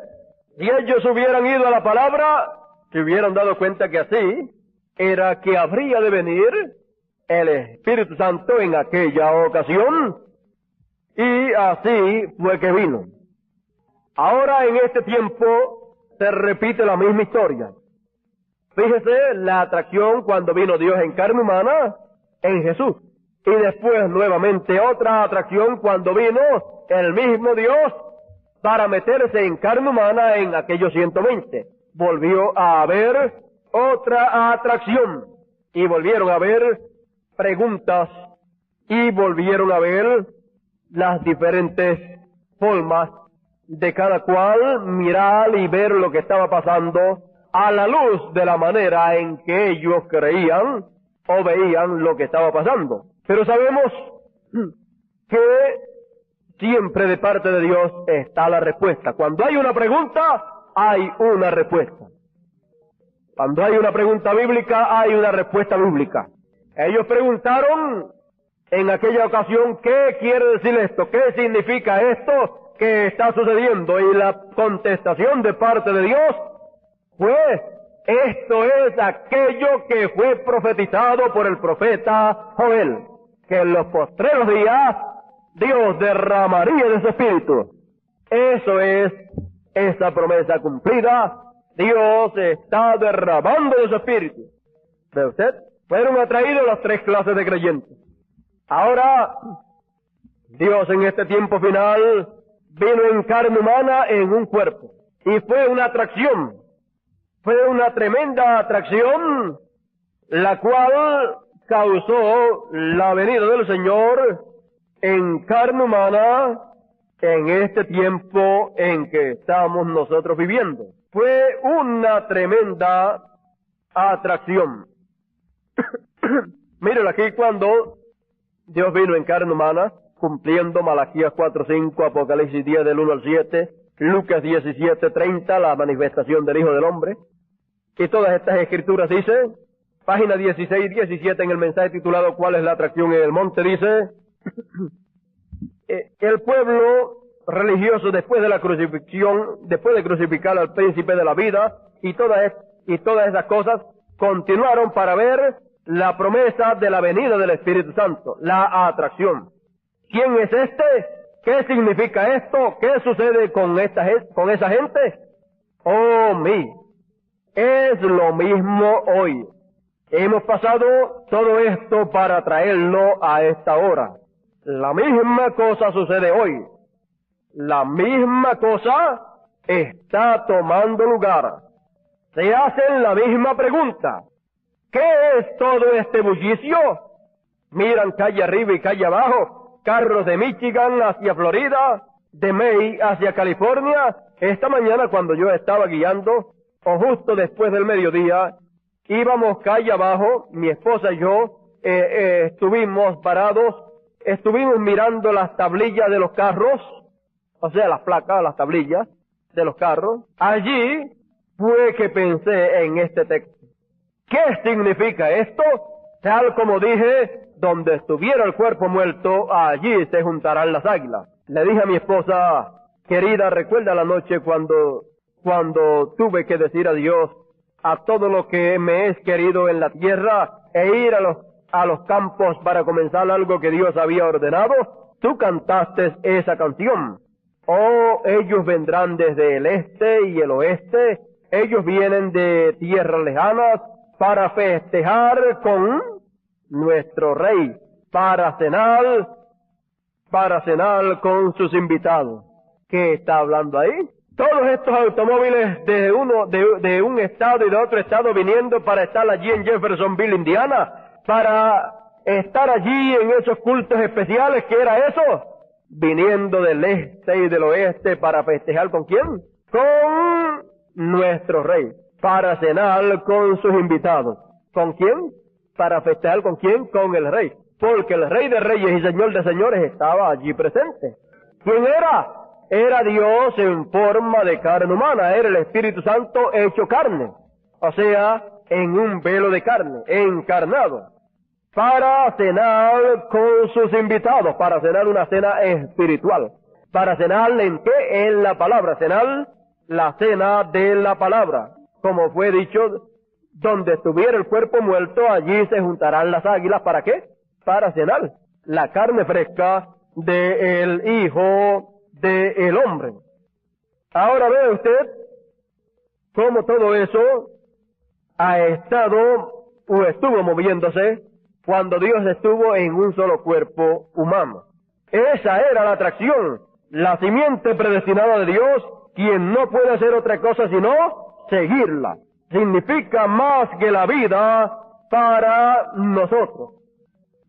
Si ellos hubieran ido a la palabra, se hubieran dado cuenta que así era que habría de venir el Espíritu Santo en aquella ocasión, y así fue que vino. Ahora en este tiempo se repite la misma historia. Fíjese la atracción cuando vino Dios en carne humana en Jesús. Y después nuevamente otra atracción cuando vino el mismo Dios para meterse en carne humana en aquellos 120. Volvió a haber otra atracción y volvieron a haber preguntas y volvieron a ver las diferentes formas de cada cual mirar y ver lo que estaba pasando a la luz de la manera en que ellos creían o veían lo que estaba pasando. Pero sabemos que siempre de parte de Dios está la respuesta. Cuando hay una pregunta, hay una respuesta. Cuando hay una pregunta bíblica, hay una respuesta bíblica. Ellos preguntaron en aquella ocasión, ¿qué quiere decir esto? ¿Qué significa esto que está sucediendo? Y la contestación de parte de Dios fue, esto es aquello que fue profetizado por el profeta Joel, que en los postreros días Dios derramaría de su espíritu. Eso es esa promesa cumplida. Dios está derramando de su espíritu. ¿Ve usted? Fueron atraídos las tres clases de creyentes. Ahora, Dios en este tiempo final vino en carne humana en un cuerpo. Y fue una atracción. Fue una tremenda atracción, la cual causó la venida del Señor en carne humana en este tiempo en que estamos nosotros viviendo. Fue una tremenda atracción. Miren aquí cuando Dios vino en carne humana, cumpliendo Malaquías 4:5, Apocalipsis 10 del 1 al 7, Lucas 17:30, la manifestación del Hijo del Hombre. Y todas estas escrituras dice, página 16 y 17 en el mensaje titulado ¿Cuál es la atracción en el monte? Dice, el pueblo religioso después de la crucifixión, después de crucificar al príncipe de la vida y todas esas cosas, continuaron para ver la promesa de la venida del Espíritu Santo, la atracción. ¿Quién es este? ¿Qué significa esto? ¿Qué sucede con esa gente? Oh, es lo mismo hoy. Hemos pasado todo esto para traerlo a esta hora. La misma cosa sucede hoy. La misma cosa está tomando lugar. Se hacen la misma pregunta. ¿Qué es todo este bullicio? Miran calle arriba y calle abajo, carros de Michigan hacia Florida, de May hacia California. Esta mañana cuando yo estaba guiando, o justo después del mediodía, íbamos calle abajo, mi esposa y yo, estuvimos parados, estuvimos mirando las tablillas de los carros, o sea, las placas, las tablillas de los carros. Allí fue que pensé en este texto. ¿Qué significa esto? Tal como dije, donde estuviera el cuerpo muerto, allí se juntarán las águilas. Le dije a mi esposa, querida, recuerda la noche cuando tuve que decir adiós a todo lo que me es querido en la tierra e ir a los campos para comenzar algo que Dios había ordenado. Tú cantaste esa canción. Oh, ellos vendrán desde el este y el oeste, ellos vienen de tierras lejanas para festejar con nuestro Rey, para cenar con sus invitados. ¿Qué está hablando ahí? Todos estos automóviles de un estado y de otro estado viniendo para estar allí en Jeffersonville, Indiana, para estar allí en esos cultos especiales. ¿Qué era eso? Viniendo del este y del oeste para festejar ¿con quién? Con nuestro Rey, para cenar con sus invitados. ¿Con quién? Para festejar ¿con quién? Con el Rey, porque el Rey de Reyes y Señor de Señores estaba allí presente. ¿Quién era? Era Dios en forma de carne humana, era el Espíritu Santo hecho carne, o sea, en un velo de carne, encarnado, para cenar con sus invitados, para cenar una cena espiritual, para cenar ¿en qué? En la palabra, cenar la cena de la palabra, como fue dicho, donde estuviera el cuerpo muerto, allí se juntarán las águilas. ¿Para qué? Para cenar la carne fresca del Hijo del Hombre. Ahora ve usted cómo todo eso ha estado o estuvo moviéndose cuando Dios estuvo en un solo cuerpo humano. Esa era la atracción, la simiente predestinada de Dios, quien no puede hacer otra cosa sino seguirla. Significa más que la vida para nosotros.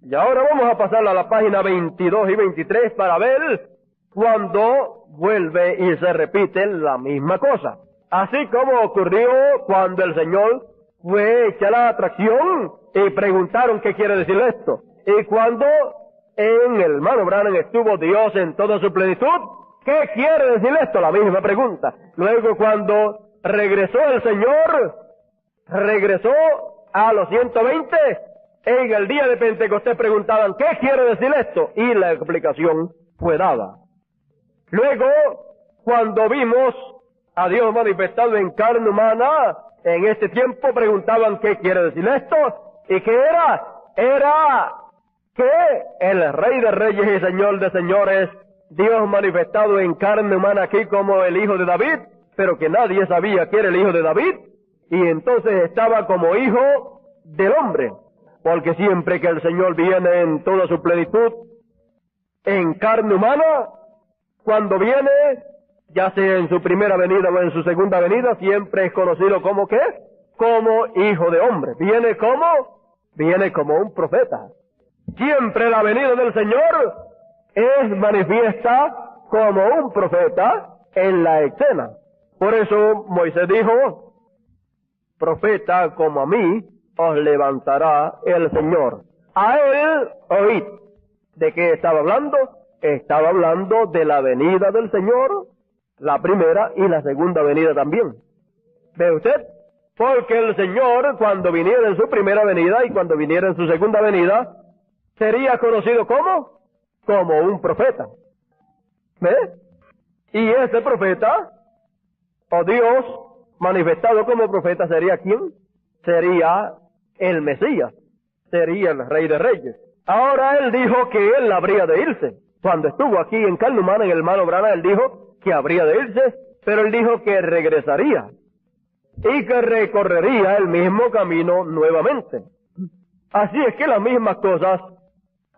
Y ahora vamos a pasar a la página 22 y 23 para ver cuando vuelve y se repite la misma cosa. Así como ocurrió cuando el Señor fue hecha la atracción y preguntaron qué quiere decir esto. Y cuando en el hermano Branham estuvo Dios en toda su plenitud, ¿qué quiere decir esto? La misma pregunta. Luego cuando regresó el Señor, regresó a los 120, en el día de Pentecostés preguntaban, ¿qué quiere decir esto? Y la explicación fue dada. Luego, cuando vimos a Dios manifestado en carne humana, en este tiempo preguntaban, ¿qué quiere decir esto? ¿Y qué era? Era que el Rey de Reyes y Señor de Señores, Dios manifestado en carne humana aquí como el Hijo de David, pero que nadie sabía que era el Hijo de David, y entonces estaba como Hijo del Hombre, porque siempre que el Señor viene en toda su plenitud, en carne humana, cuando viene, ya sea en su primera venida o en su segunda venida, siempre es conocido como ¿qué? Como Hijo de Hombre. Viene como un profeta. Siempre la venida del Señor es manifiesta como un profeta en la escena. Por eso Moisés dijo, profeta como a mí os levantará el Señor. A él oíd. ¿De qué estaba hablando? Estaba hablando de la venida del Señor, la primera y la segunda venida también. ¿Ve usted? Porque el Señor, cuando viniera en su primera venida y cuando viniera en su segunda venida, sería conocido como un profeta. ¿Ve? Y ese profeta, o Dios manifestado como profeta, ¿sería quién? Sería el Mesías, sería el Rey de Reyes. Ahora él dijo que él habría de irse. Cuando estuvo aquí en carne humana, en el hermano Branham, él dijo que habría de irse, pero él dijo que regresaría y que recorrería el mismo camino nuevamente. Así es que las mismas cosas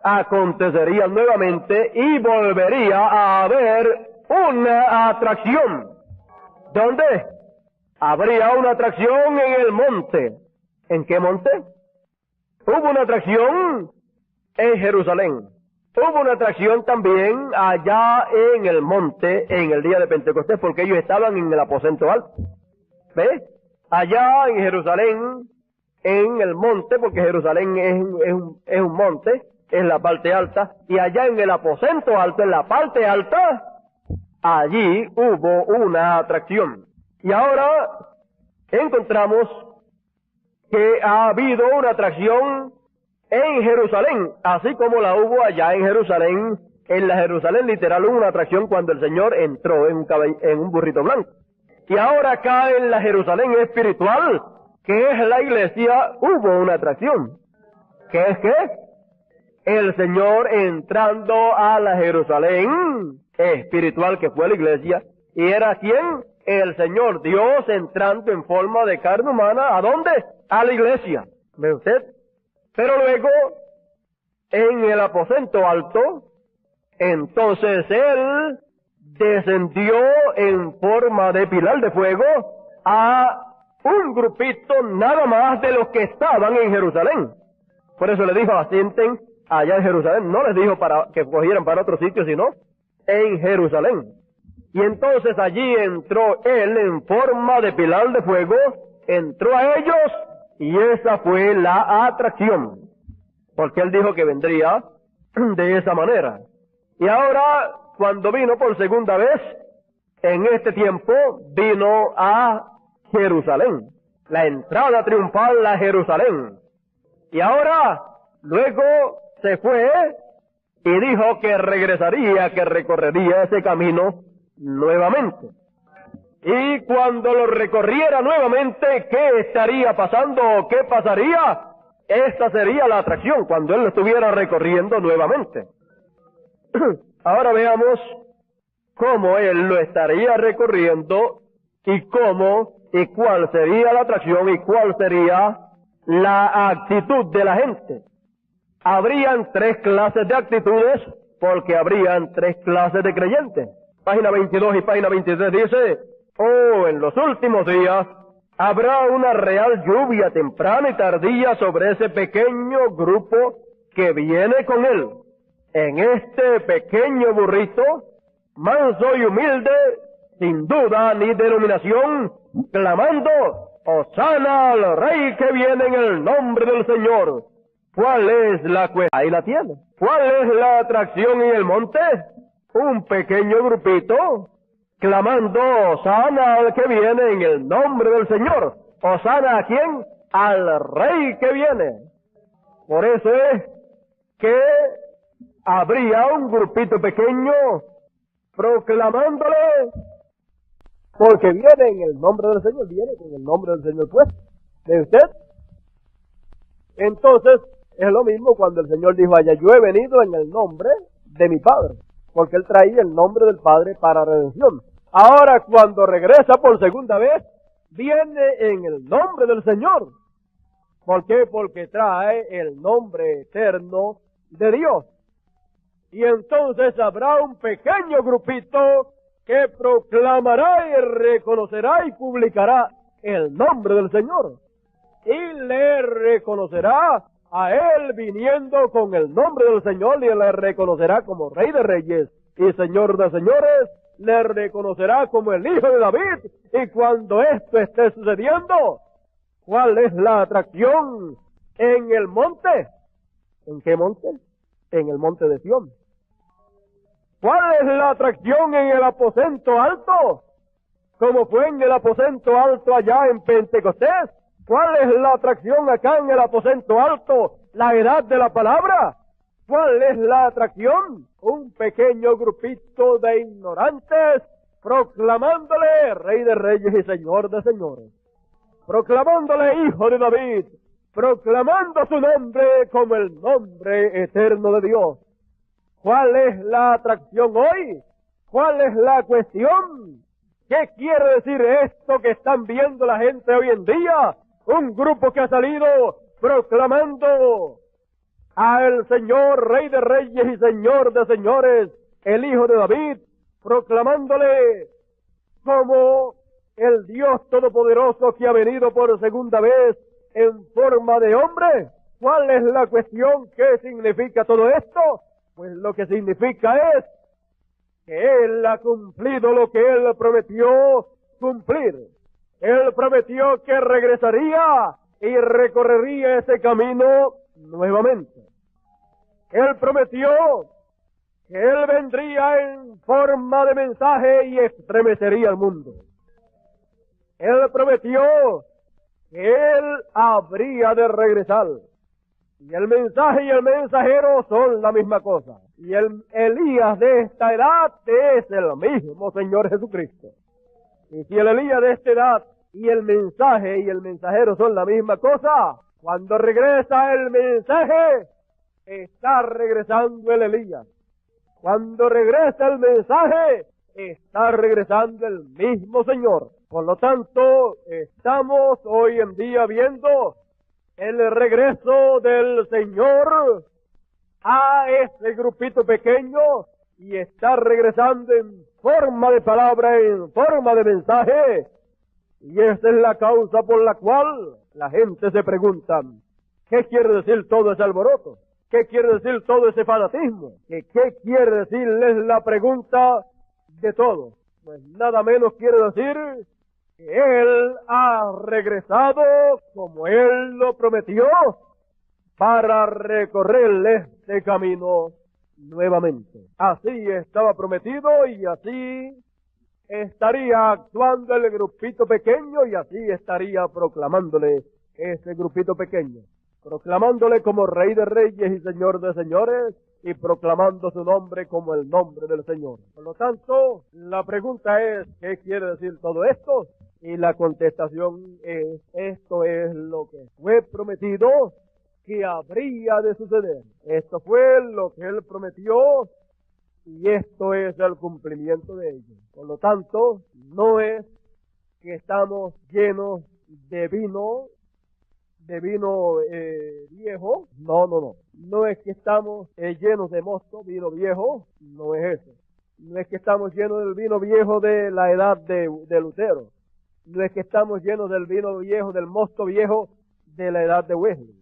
acontecerían nuevamente y volvería a haber una atracción. ¿Dónde? Habría una atracción en el monte. ¿En qué monte? Hubo una atracción en Jerusalén. Hubo una atracción también allá en el monte en el día de Pentecostés, porque ellos estaban en el aposento alto. ¿Ves? Allá en Jerusalén, en el monte, porque Jerusalén es un monte, es la parte alta, y allá en el aposento alto, en la parte alta, allí hubo una atracción. Y ahora encontramos que ha habido una atracción en Jerusalén, así como la hubo allá en Jerusalén. En la Jerusalén literal hubo una atracción cuando el Señor entró en un burrito blanco. Y ahora acá en la Jerusalén espiritual, que es la iglesia, hubo una atracción. ¿Qué es qué? El Señor entrando a la Jerusalén espiritual, que fue la iglesia. ¿Y era quién? El Señor Dios entrando en forma de carne humana. ¿A dónde? A la iglesia. ¿Ve usted? Pero luego, en el aposento alto, entonces Él descendió en forma de pilar de fuego a un grupito nada más de los que estaban en Jerusalén. Por eso le dijo, asienten allá en Jerusalén. No les dijo para que cogieran para otro sitio, sino en Jerusalén. Y entonces allí entró Él en forma de pilar de fuego, entró a ellos, y esa fue la atracción. Porque Él dijo que vendría de esa manera. Y ahora, cuando vino por segunda vez, en este tiempo, vino a Jerusalén. La entrada triunfal a Jerusalén. Y ahora, luego se fue y dijo que regresaría, que recorrería ese camino nuevamente. Y cuando lo recorriera nuevamente, ¿qué estaría pasando? ¿Qué pasaría? Esta sería la atracción, cuando Él lo estuviera recorriendo nuevamente. Ahora veamos cómo Él lo estaría recorriendo y cómo y cuál sería la atracción y cuál sería la actitud de la gente. Habrían tres clases de actitudes porque habrían tres clases de creyentes. Página 22 y página 23 dice, en los últimos días habrá una real lluvia temprana y tardía sobre ese pequeño grupo que viene con Él. En este pequeño burrito, manso y humilde, sin duda ni denominación, clamando, Hosana al Rey que viene en el nombre del Señor. ¿Cuál es la cuestión? Ahí la tiene. ¿Cuál es la atracción en el monte? Un pequeño grupito, clamando, Hosana al que viene en el nombre del Señor. ¿Hosana a quién? Al Rey que viene. Por eso es que habría un grupito pequeño proclamándole, porque viene en el nombre del Señor, viene con el nombre del Señor pues. ¿Ve usted? Entonces, es lo mismo cuando el Señor dijo allá, yo he venido en el nombre de mi Padre, porque Él traía el nombre del Padre para redención. Ahora, cuando regresa por segunda vez, viene en el nombre del Señor. ¿Por qué? Porque trae el nombre eterno de Dios. Y entonces habrá un pequeño grupito que proclamará y reconocerá y publicará el nombre del Señor. Y le reconocerá a Él viniendo con el nombre del Señor, y le reconocerá como Rey de Reyes y Señor de Señores, le reconocerá como el Hijo de David. Y cuando esto esté sucediendo, ¿cuál es la atracción en el monte? ¿En qué monte? En el monte de Sión. ¿Cuál es la atracción en el aposento alto? Como fue en el aposento alto allá en Pentecostés. ¿Cuál es la atracción acá en el aposento alto? La edad de la palabra. ¿Cuál es la atracción? Un pequeño grupito de ignorantes proclamándole Rey de Reyes y Señor de Señores. Proclamándole Hijo de David. Proclamando su nombre como el nombre eterno de Dios. ¿Cuál es la atracción hoy? ¿Cuál es la cuestión? ¿Qué quiere decir esto que están viendo la gente hoy en día? Un grupo que ha salido proclamando al Señor, Rey de Reyes y Señor de Señores, el Hijo de David, proclamándole como el Dios Todopoderoso que ha venido por segunda vez en forma de hombre. ¿Cuál es la cuestión? ¿Qué significa todo esto? Pues lo que significa es que Él ha cumplido lo que Él prometió cumplir. Él prometió que regresaría y recorrería ese camino nuevamente. Él prometió que Él vendría en forma de mensaje y estremecería al mundo. Él prometió que él habría de regresar. Y el mensaje y el mensajero son la misma cosa. Y el Elías de esta edad es el mismo Señor Jesucristo. Y si el Elías de esta edad y el mensaje y el mensajero son la misma cosa, cuando regresa el mensaje, está regresando el Elías. Cuando regresa el mensaje, está regresando el mismo Señor. Por lo tanto, estamos hoy en día viendo el regreso del Señor a ese grupito pequeño, y está regresando en forma de palabra, en forma de mensaje. Y esa es la causa por la cual la gente se pregunta, ¿qué quiere decir todo ese alboroto? ¿Qué quiere decir todo ese fanatismo? ¿Qué quiere decirles la pregunta de todo? Pues nada menos quiere decir que Él ha regresado como Él lo prometió para recorrer este camino nuevamente. Así estaba prometido y así estaría actuando el grupito pequeño, y así estaría proclamándole ese grupito pequeño, proclamándole como Rey de Reyes y Señor de Señores, y proclamando su nombre como el nombre del Señor. Por lo tanto, la pregunta es, ¿qué quiere decir todo esto? Y la contestación es, esto es lo que fue prometido que habría de suceder. Esto fue lo que Él prometió, y esto es el cumplimiento de ello. Por lo tanto, no es que estamos llenos de vino viejo, no. No es que estamos llenos de mosto, vino viejo, no es eso. No es que estamos llenos del vino viejo de la edad de Lutero. No es que estamos llenos del vino viejo, del mosto viejo de la edad de Wesley.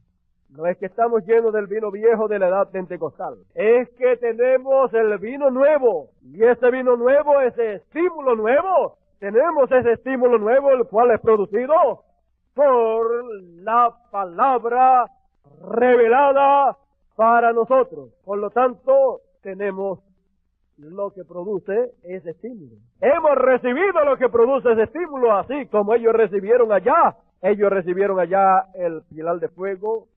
No es que estamos llenos del vino viejo de la edad pentecostal. Es que tenemos el vino nuevo. Y ese vino nuevo, ese estímulo nuevo, tenemos ese estímulo nuevo, el cual es producido por la palabra revelada para nosotros. Por lo tanto, tenemos lo que produce ese estímulo. Hemos recibido lo que produce ese estímulo, así como ellos recibieron allá. Ellos recibieron allá el pilar de fuego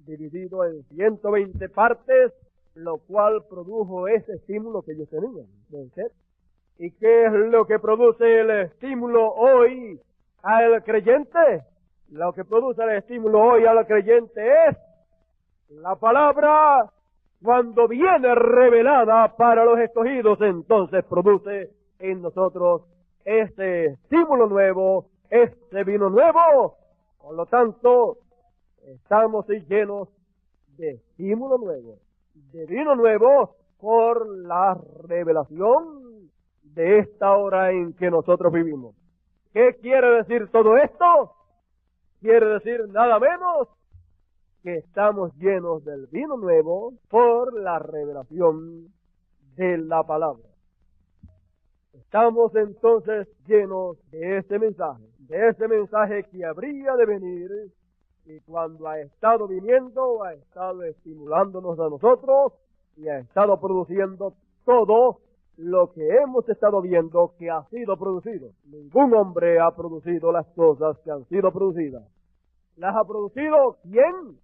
dividido en 120 partes, lo cual produjo ese estímulo que ellos tenían. ¿Y qué es lo que produce el estímulo hoy al creyente? Lo que produce el estímulo hoy al creyente es la palabra. Cuando viene revelada para los escogidos, entonces produce en nosotros ese estímulo nuevo, este vino nuevo. Por lo tanto, estamos llenos de estímulo nuevo, de vino nuevo, por la revelación de esta hora en que nosotros vivimos. ¿Qué quiere decir todo esto? Quiere decir nada menos que estamos llenos del vino nuevo por la revelación de la palabra. Estamos entonces llenos de ese mensaje que habría de venir, y cuando ha estado viniendo, ha estado estimulándonos a nosotros y ha estado produciendo todo lo que hemos estado viendo que ha sido producido. Ningún hombre ha producido las cosas que han sido producidas. ¿Las ha producido quién?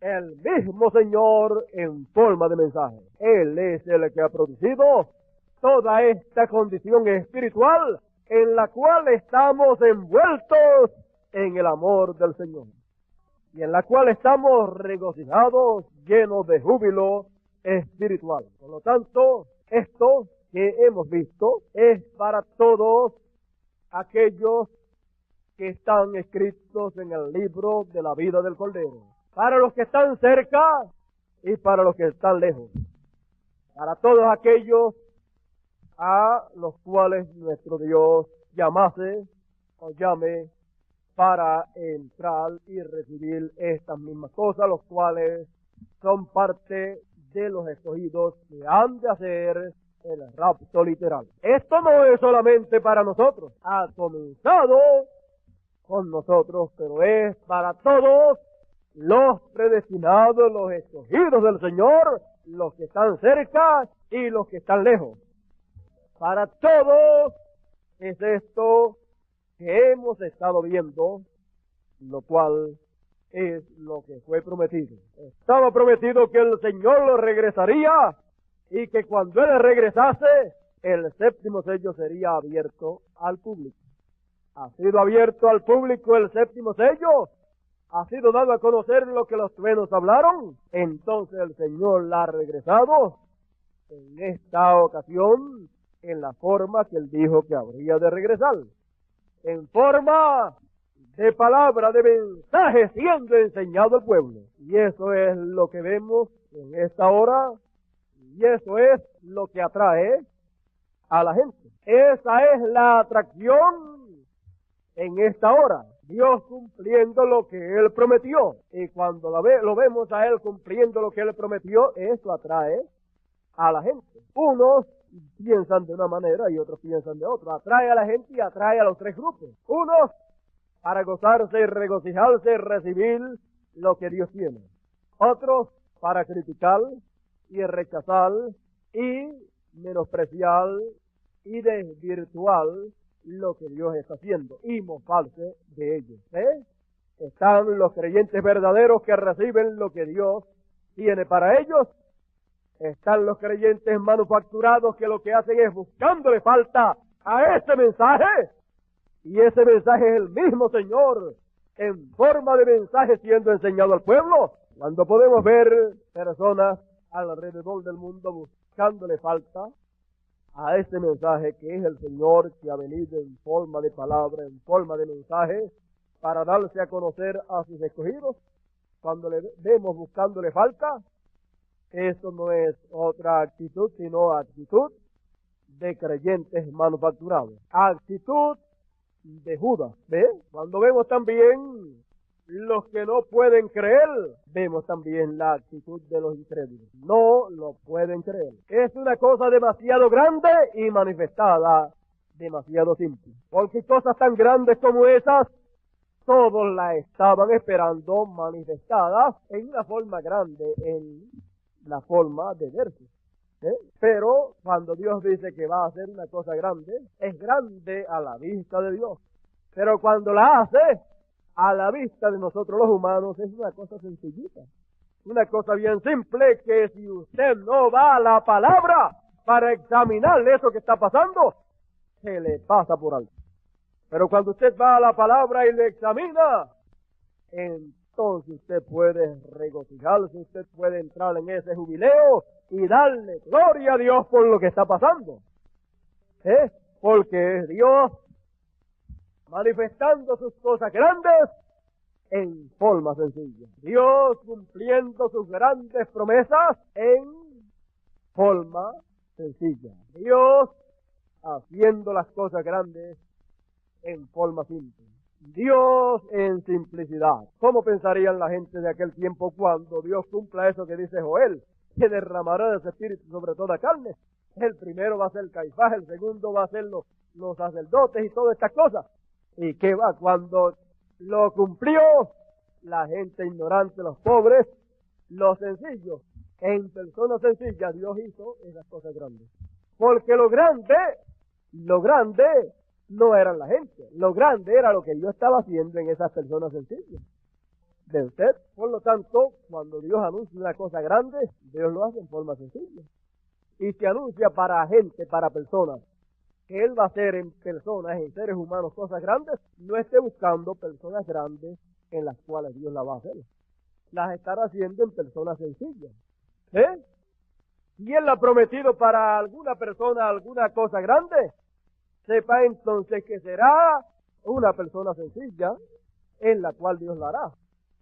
El mismo Señor en forma de mensaje. Él es el que ha producido toda esta condición espiritual en la cual estamos envueltos en el amor del Señor, y en la cual estamos regocijados, llenos de júbilo espiritual. Por lo tanto, esto que hemos visto es para todos aquellos que están escritos en el libro de la vida del Cordero, para los que están cerca y para los que están lejos, para todos aquellos a los cuales nuestro Dios llamase o llame para entrar y recibir estas mismas cosas, los cuales son parte de los escogidos que han de hacer el rapto literal. Esto no es solamente para nosotros, ha comenzado con nosotros, pero es para todos los predestinados, los escogidos del Señor, los que están cerca y los que están lejos. Para todos es esto que hemos estado viendo lo cual es lo que fue prometido. Estaba prometido que el Señor lo regresaría y que cuando Él regresase, el séptimo sello sería abierto al público. Ha sido abierto al público el séptimo sello, ha sido dado a conocer lo que los truenos hablaron, entonces el Señor la ha regresado en esta ocasión en la forma que Él dijo que habría de regresar, en forma de palabra, de mensaje siendo enseñado al pueblo. Y eso es lo que vemos en esta hora, y eso es lo que atrae a la gente. Esa es la atracción en esta hora. Dios cumpliendo lo que Él prometió. Y cuando lo vemos a Él cumpliendo lo que Él prometió, eso atrae a la gente. Unos piensan de una manera y otros piensan de otra. Atrae a la gente y atrae a los tres grupos. Unos para gozarse y regocijarse y recibir lo que Dios tiene. Otros para criticar y rechazar y menospreciar y desvirtuar lo que Dios está haciendo y mofarse de ellos. Están los creyentes verdaderos que reciben lo que Dios tiene para ellos. Están los creyentes manufacturados que lo que hacen es buscándole falta a ese mensaje. Y ese mensaje es el mismo Señor en forma de mensaje siendo enseñado al pueblo. Cuando podemos ver personas alrededor del mundo buscándole falta a ese mensaje que es el Señor que ha venido en forma de palabra, en forma de mensaje, para darse a conocer a sus escogidos, cuando le vemos buscándole falta, eso no es otra actitud, sino actitud de creyentes manufacturados. Actitud de Judas, ¿ve? Cuando vemos también los que no pueden creer, vemos también la actitud de los incrédulos. No lo pueden creer. Es una cosa demasiado grande y manifestada demasiado simple. Porque cosas tan grandes como esas, todos la estaban esperando manifestadas en una forma grande, en la forma de versos. Pero cuando Dios dice que va a hacer una cosa grande, es grande a la vista de Dios. Pero cuando la hace, a la vista de nosotros los humanos, es una cosa sencillita. Una cosa bien simple que si usted no va a la palabra para examinar eso que está pasando, se le pasa por alto. Pero cuando usted va a la palabra y le examina, entonces usted puede regocijarse, usted puede entrar en ese jubileo y darle gloria a Dios por lo que está pasando. Porque es Dios manifestando sus cosas grandes en forma sencilla. Dios cumpliendo sus grandes promesas en forma sencilla. Dios haciendo las cosas grandes en forma simple. Dios en simplicidad. ¿Cómo pensarían la gente de aquel tiempo cuando Dios cumpla eso que dice Joel, que derramará de su espíritu sobre toda carne? El primero va a ser Caifás, el segundo va a ser los sacerdotes y todas estas cosas. ¿Y qué va? Cuando lo cumplió, la gente ignorante, los pobres, los sencillos, en personas sencillas Dios hizo esas cosas grandes. Porque lo grande no eran la gente, lo grande era lo que Dios estaba haciendo en esas personas sencillas de usted. Por lo tanto, cuando Dios anuncia una cosa grande, Dios lo hace en forma sencilla. Y se anuncia para gente, para personas, que Él va a hacer en personas, en seres humanos, cosas grandes, no esté buscando personas grandes en las cuales Dios las va a hacer. Las estará haciendo en personas sencillas. Si Él ha prometido para alguna persona alguna cosa grande, sepa entonces que será una persona sencilla en la cual Dios la hará.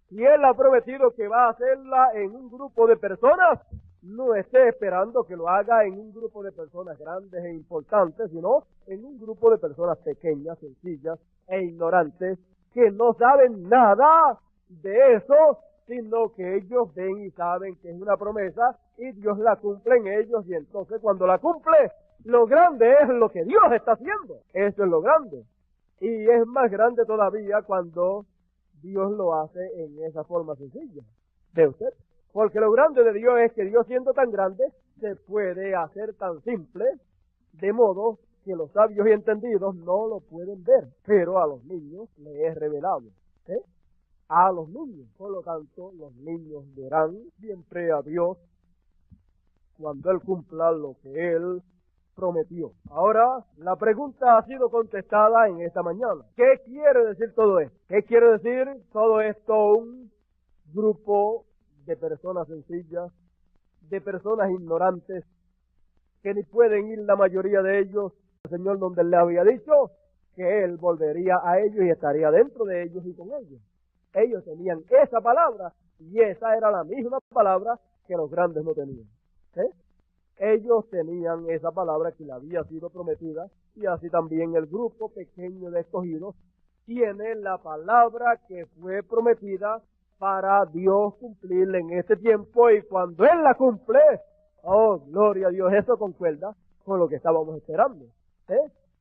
Si Él ha prometido que va a hacerla en un grupo de personas, no esté esperando que lo haga en un grupo de personas grandes e importantes, sino en un grupo de personas pequeñas, sencillas e ignorantes, que no saben nada de eso, sino que ellos ven y saben que es una promesa y Dios la cumple en ellos, y entonces cuando la cumple, lo grande es lo que Dios está haciendo. Eso es lo grande. Y es más grande todavía cuando Dios lo hace en esa forma sencilla de usted. Porque lo grande de Dios es que Dios, siendo tan grande, se puede hacer tan simple, de modo que los sabios y entendidos no lo pueden ver, pero a los niños les es revelado. a los niños. Por lo tanto, los niños verán siempre a Dios cuando Él cumpla lo que Él prometió. Ahora, la pregunta ha sido contestada en esta mañana. ¿Qué quiere decir todo esto? ¿Qué quiere decir todo esto? Un grupo de personas sencillas, de personas ignorantes, que ni pueden ir la mayoría de ellos al Señor donde Él le había dicho que Él volvería a ellos y estaría dentro de ellos y con ellos. Ellos tenían esa palabra y esa era la misma palabra que los grandes no tenían. Ellos tenían esa palabra que le había sido prometida y así también el grupo pequeño de escogidos tiene la palabra que fue prometida para Dios cumplirla en este tiempo y cuando Él la cumple, oh, gloria a Dios, eso concuerda con lo que estábamos esperando.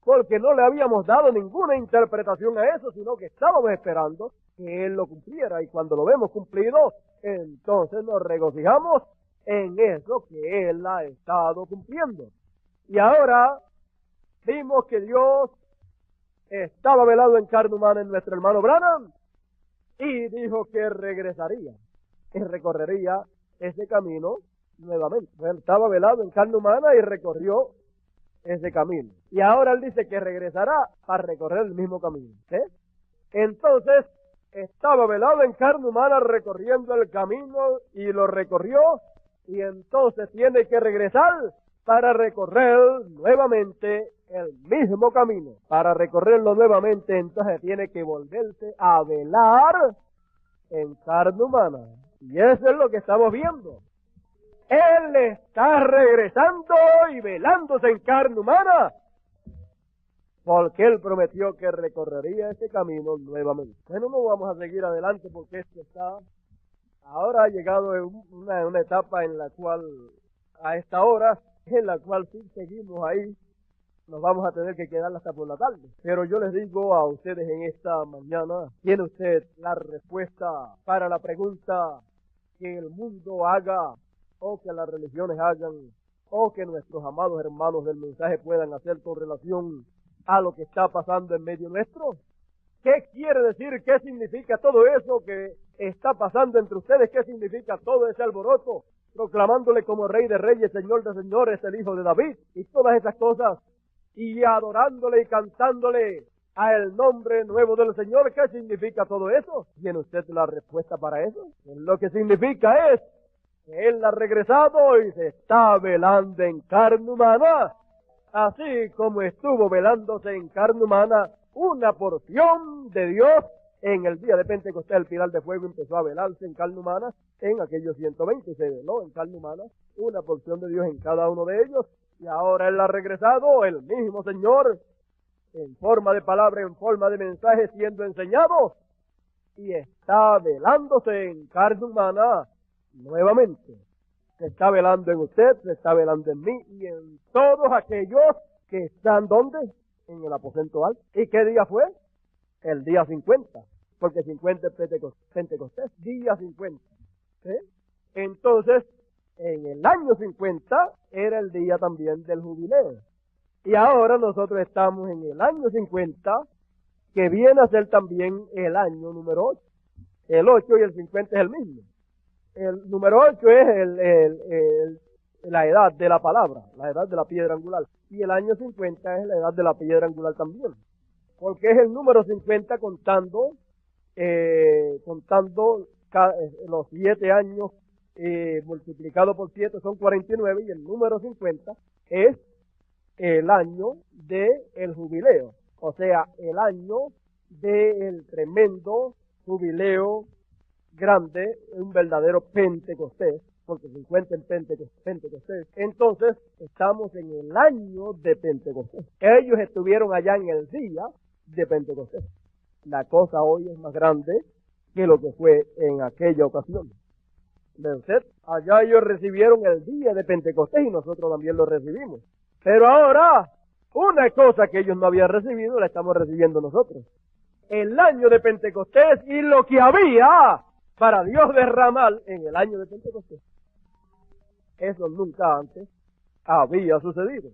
Porque no le habíamos dado ninguna interpretación a eso, sino que estábamos esperando que Él lo cumpliera y cuando lo vemos cumplido, entonces nos regocijamos en eso que Él ha estado cumpliendo. Y ahora vimos que Dios estaba velado en carne humana en nuestro hermano Branham y dijo que regresaría, que recorrería ese camino nuevamente. Él estaba velado en carne humana y recorrió ese camino. Y ahora Él dice que regresará para recorrer el mismo camino. Entonces, estaba velado en carne humana recorriendo el camino y lo recorrió y entonces tiene que regresar para recorrer nuevamente el mismo camino. Para recorrerlo nuevamente, entonces tiene que volverse a velar en carne humana. Y eso es lo que estamos viendo. Él está regresando y velándose en carne humana, porque Él prometió que recorrería ese camino nuevamente. Bueno, no vamos a seguir adelante porque esto está... Ahora ha llegado en una etapa en la cual, a esta hora, en la cual si seguimos ahí, nos vamos a tener que quedar hasta por la tarde. Pero yo les digo a ustedes en esta mañana, ¿tiene usted la respuesta para la pregunta que el mundo haga, o que las religiones hagan, o que nuestros amados hermanos del mensaje puedan hacer con relación a lo que está pasando en medio nuestro? ¿Qué quiere decir? ¿Qué significa todo eso que está pasando entre ustedes? ¿Qué significa todo ese alboroto? Proclamándole como Rey de Reyes, Señor de Señores, el Hijo de David, y todas esas cosas, y adorándole y cantándole a el nombre nuevo del Señor. ¿Qué significa todo eso? ¿Tiene usted la respuesta para eso? Lo que significa es que Él ha regresado y se está velando en carne humana, así como estuvo velándose en carne humana una porción de Dios en el día de Pentecostés. El pilar de fuego empezó a velarse en carne humana en aquellos 120 y se veló en carne humana una porción de Dios en cada uno de ellos. Y ahora Él ha regresado, el mismo Señor, en forma de palabra, en forma de mensaje, siendo enseñado, y está velándose en carne humana nuevamente. Se está velando en usted, se está velando en mí y en todos aquellos que están, ¿dónde? En el aposento alto. ¿Y qué día fue? El día 50, porque 50 es Pentecostés, día 50. Entonces, en el año 50 era el día también del jubileo. Y ahora nosotros estamos en el año 50, que viene a ser también el año número 8. El 8 y el 50 es el mismo. El número 8 es la edad de la palabra, la edad de la piedra angular. Y el año 50 es la edad de la piedra angular también. Porque es el número 50 contando los 7 años multiplicado por 7 son 49 y el número 50 es el año del jubileo. O sea, el año del tremendo jubileo grande, un verdadero Pentecostés, porque 50 en Pentecostés. Entonces, estamos en el año de Pentecostés. Ellos estuvieron allá en el día de Pentecostés. La cosa hoy es más grande que lo que fue en aquella ocasión. ¿Ve usted? Allá ellos recibieron el día de Pentecostés y nosotros también lo recibimos. Pero ahora, una cosa que ellos no habían recibido, la estamos recibiendo nosotros. El año de Pentecostés y lo que había para Dios derramar en el año de Pentecostés. Eso nunca antes había sucedido.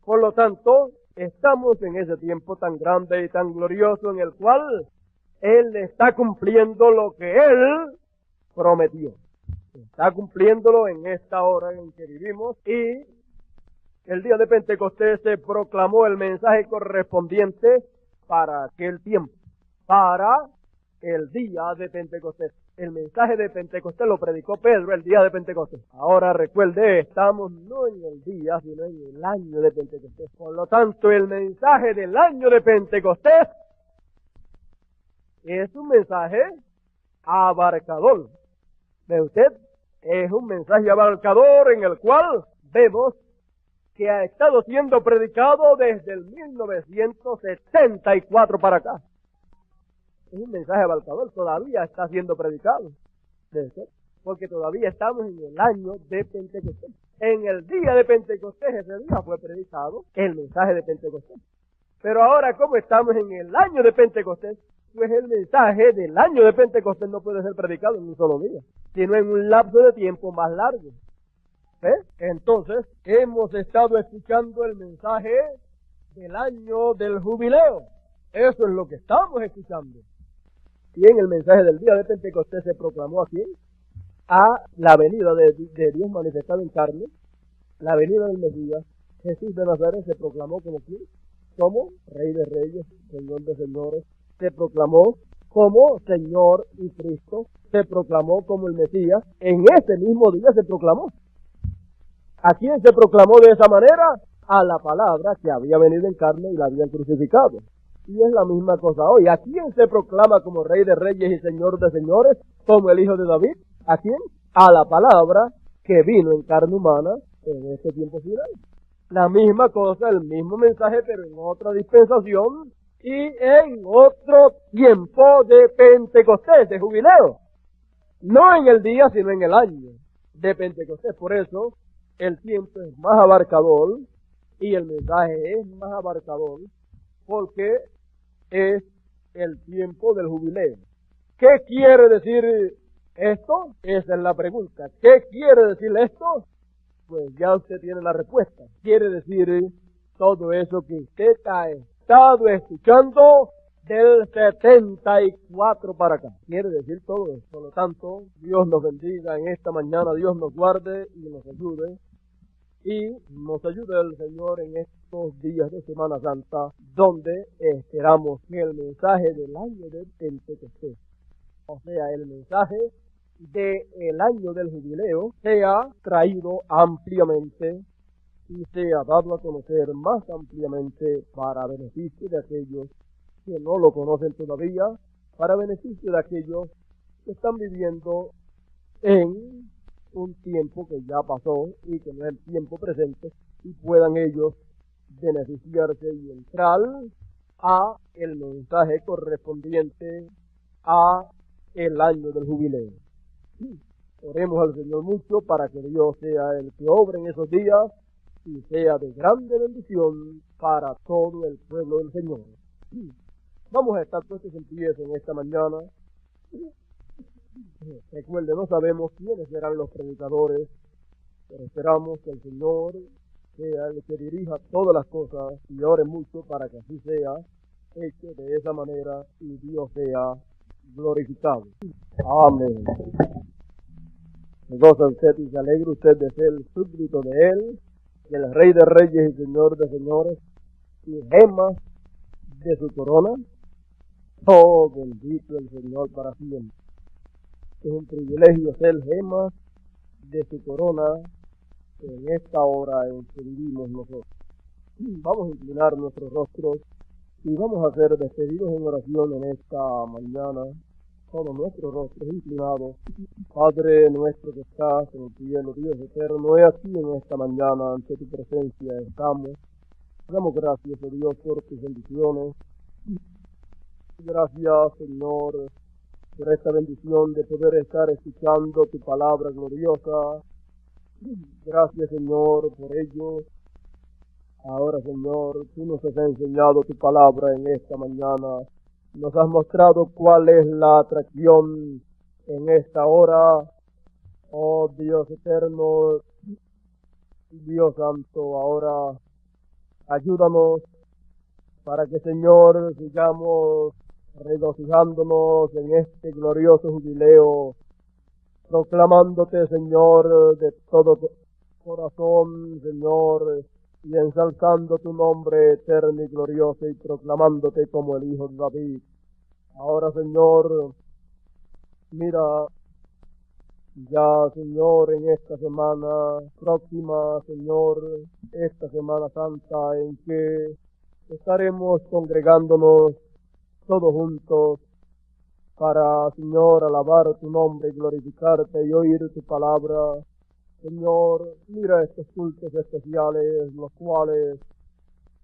Por lo tanto, estamos en ese tiempo tan grande y tan glorioso en el cual Él está cumpliendo lo que Él prometió. Está cumpliéndolo en esta hora en que vivimos, y el día de Pentecostés se proclamó el mensaje correspondiente para aquel tiempo, para el día de Pentecostés. El mensaje de Pentecostés lo predicó Pedro el día de Pentecostés. Ahora recuerde, estamos no en el día, sino en el año de Pentecostés. Por lo tanto, el mensaje del año de Pentecostés es un mensaje abarcador. ¿Ve usted? Es un mensaje abarcador en el cual vemos que ha estado siendo predicado desde el 1974 para acá. Es un mensaje abarcador, todavía está siendo predicado. Debe ser, porque todavía estamos en el año de Pentecostés. En el día de Pentecostés, ese día fue predicado el mensaje de Pentecostés. Pero ahora, como estamos en el año de Pentecostés, pues el mensaje del año de Pentecostés no puede ser predicado en un solo día, sino en un lapso de tiempo más largo. ¿Ves? Entonces, hemos estado escuchando el mensaje del año del jubileo. Eso es lo que estamos escuchando. Y en el mensaje del día de Pentecostés se proclamó aquí a la venida de Dios manifestado en carne, la venida del Mesías. Jesús de Nazaret se proclamó como ¿quién? Como Rey de Reyes, Señor de Señores. Se proclamó como Señor y Cristo. Se proclamó como el Mesías. En ese mismo día se proclamó. ¿A quién se proclamó de esa manera? A la palabra que había venido en carne y la habían crucificado. Y es la misma cosa hoy. ¿A quién se proclama como Rey de Reyes y Señor de Señores? Como el Hijo de David. ¿A quién? A la palabra que vino en carne humana en este tiempo final. La misma cosa, el mismo mensaje, pero en otra dispensación y en otro tiempo de Pentecostés, de jubileo. No en el día, sino en el año de Pentecostés. Por eso, el tiempo es más abarcador y el mensaje es más abarcador, porque es el tiempo del jubileo. ¿Qué quiere decir esto? Esa es la pregunta. ¿Qué quiere decir esto? Pues ya usted tiene la respuesta. Quiere decir todo eso que usted ha estado escuchando del 74 para acá. Quiere decir todo eso. Por lo tanto, Dios nos bendiga en esta mañana, Dios nos guarde y nos ayude. Y nos ayude el Señor en estos días de Semana Santa, donde esperamos que el mensaje del año de Pentecostés, o sea, el mensaje del año del jubileo, sea traído ampliamente y sea dado a conocer más ampliamente para beneficio de aquellos que no lo conocen todavía, para beneficio de aquellos que están viviendo en un tiempo que ya pasó y que no es el tiempo presente, y puedan ellos beneficiarse y entrar a el mensaje correspondiente a el año del jubileo. Oremos al Señor mucho para que Dios sea el que obre en esos días y sea de grande bendición para todo el pueblo del Señor. Vamos a estar puestos en pie en esta mañana. Recuerde, no sabemos quiénes serán los predicadores, pero esperamos que el Señor sea el que dirija todas las cosas y ore mucho para que así sea hecho de esa manera y Dios sea glorificado. Amén. Se goza usted y se alegra usted de ser el súbdito de Él, el Rey de Reyes y Señor de Señores, y gemas de su corona. Oh, bendito el Señor para siempre. Es un privilegio ser gemas de su corona en esta hora en que vivimos nosotros. Vamos a inclinar nuestros rostros y vamos a ser despedidos en oración en esta mañana, todos nuestros rostros inclinados. Padre nuestro que estás en el cielo, Dios eterno, he aquí en esta mañana ante tu presencia estamos. Damos gracias, oh Dios, por tus bendiciones. Gracias, Señor, por esta bendición de poder estar escuchando tu palabra gloriosa. Gracias, Señor, por ello. Ahora, Señor, tú nos has enseñado tu palabra en esta mañana. Nos has mostrado cuál es la atracción en esta hora. Oh Dios eterno, Dios santo, ahora ayúdanos para que, Señor, sigamos regocijándonos en este glorioso jubileo, proclamándote, Señor, de todo corazón, Señor, y ensalzando tu nombre eterno y glorioso y proclamándote como el Hijo de David. Ahora, Señor, mira, ya, Señor, en esta semana próxima, Señor, esta Semana Santa en que estaremos congregándonos todos juntos para, Señor, alabar tu nombre y glorificarte y oír tu palabra. Señor, mira estos cultos especiales, los cuales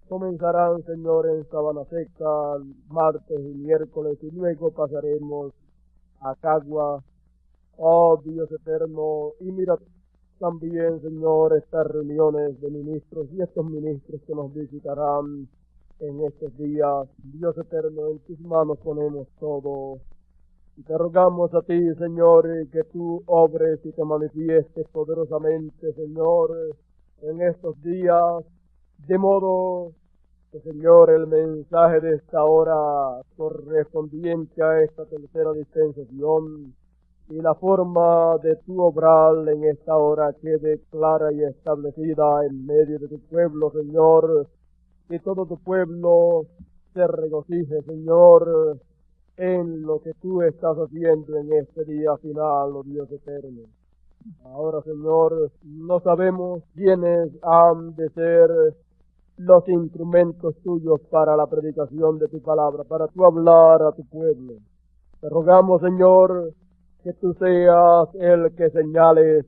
comenzarán, Señor, en Sabana Seca, martes y miércoles, y luego pasaremos a Cagua. Oh Dios eterno, y mira también, Señor, estas reuniones de ministros y estos ministros que nos visitarán en estos días. Dios eterno, en tus manos ponemos todo. Y te rogamos a ti, Señor, que tú obres y te manifiestes poderosamente, Señor, en estos días, de modo que, Señor, el mensaje de esta hora correspondiente a esta tercera dispensación y la forma de tu obrar en esta hora quede clara y establecida en medio de tu pueblo, Señor, que todo tu pueblo se regocije, Señor, en lo que tú estás haciendo en este día final, oh Dios eterno. Ahora, Señor, no sabemos quiénes han de ser los instrumentos tuyos para la predicación de tu palabra, para tú hablar a tu pueblo. Te rogamos, Señor, que tú seas el que señales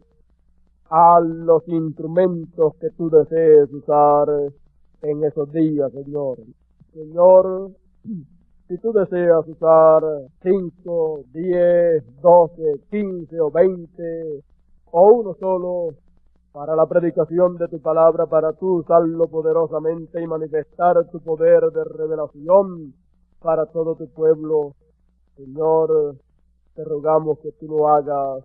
a los instrumentos que tú desees usar en esos días, Señor. Señor, si tú deseas usar 5, 10, 12, 15 o 20 o uno solo para la predicación de tu palabra, para tú usarlo poderosamente y manifestar tu poder de revelación para todo tu pueblo, Señor, te rogamos que tú lo hagas.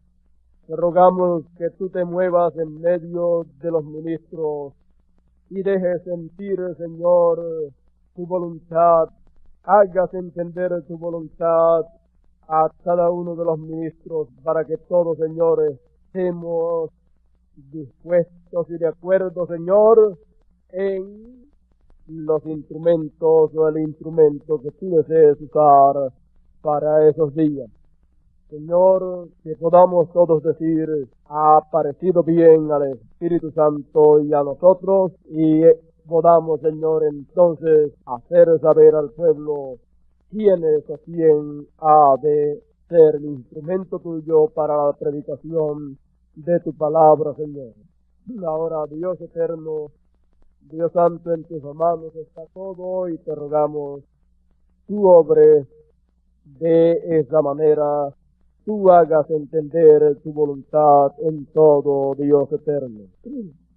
Te rogamos que tú te muevas en medio de los ministros y dejes sentir, Señor, tu voluntad. Hagas entender tu voluntad a cada uno de los ministros para que todos, señores, estemos dispuestos y de acuerdo, Señor, en los instrumentos o el instrumento que tú desees usar para esos días. Señor, que podamos todos decir, ha parecido bien al Espíritu Santo y a nosotros, y podamos, Señor, entonces hacer saber al pueblo quién es o quién ha de ser el instrumento tuyo para la predicación de tu palabra, Señor. Ahora, Dios eterno, Dios santo, en tus manos está todo y te rogamos, tú obres de esa manera, tú hagas entender tu voluntad en todo, Dios eterno.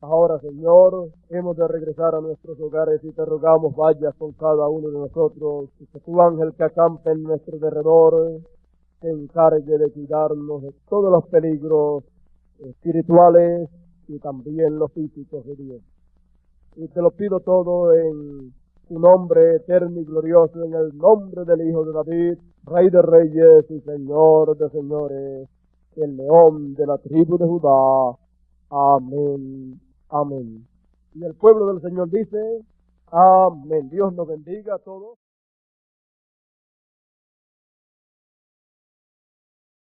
Ahora, Señor, hemos de regresar a nuestros hogares y te rogamos vayas con cada uno de nosotros, y que tu ángel que acampe en nuestro derredor se encargue de cuidarnos de todos los peligros espirituales y también los físicos de Dios. Y te lo pido todo en tu nombre eterno y glorioso, en el nombre del Hijo de David, Rey de Reyes y Señor de Señores, el León de la tribu de Judá. Amén. Amén. Y el pueblo del Señor dice, amén. Dios nos bendiga a todos.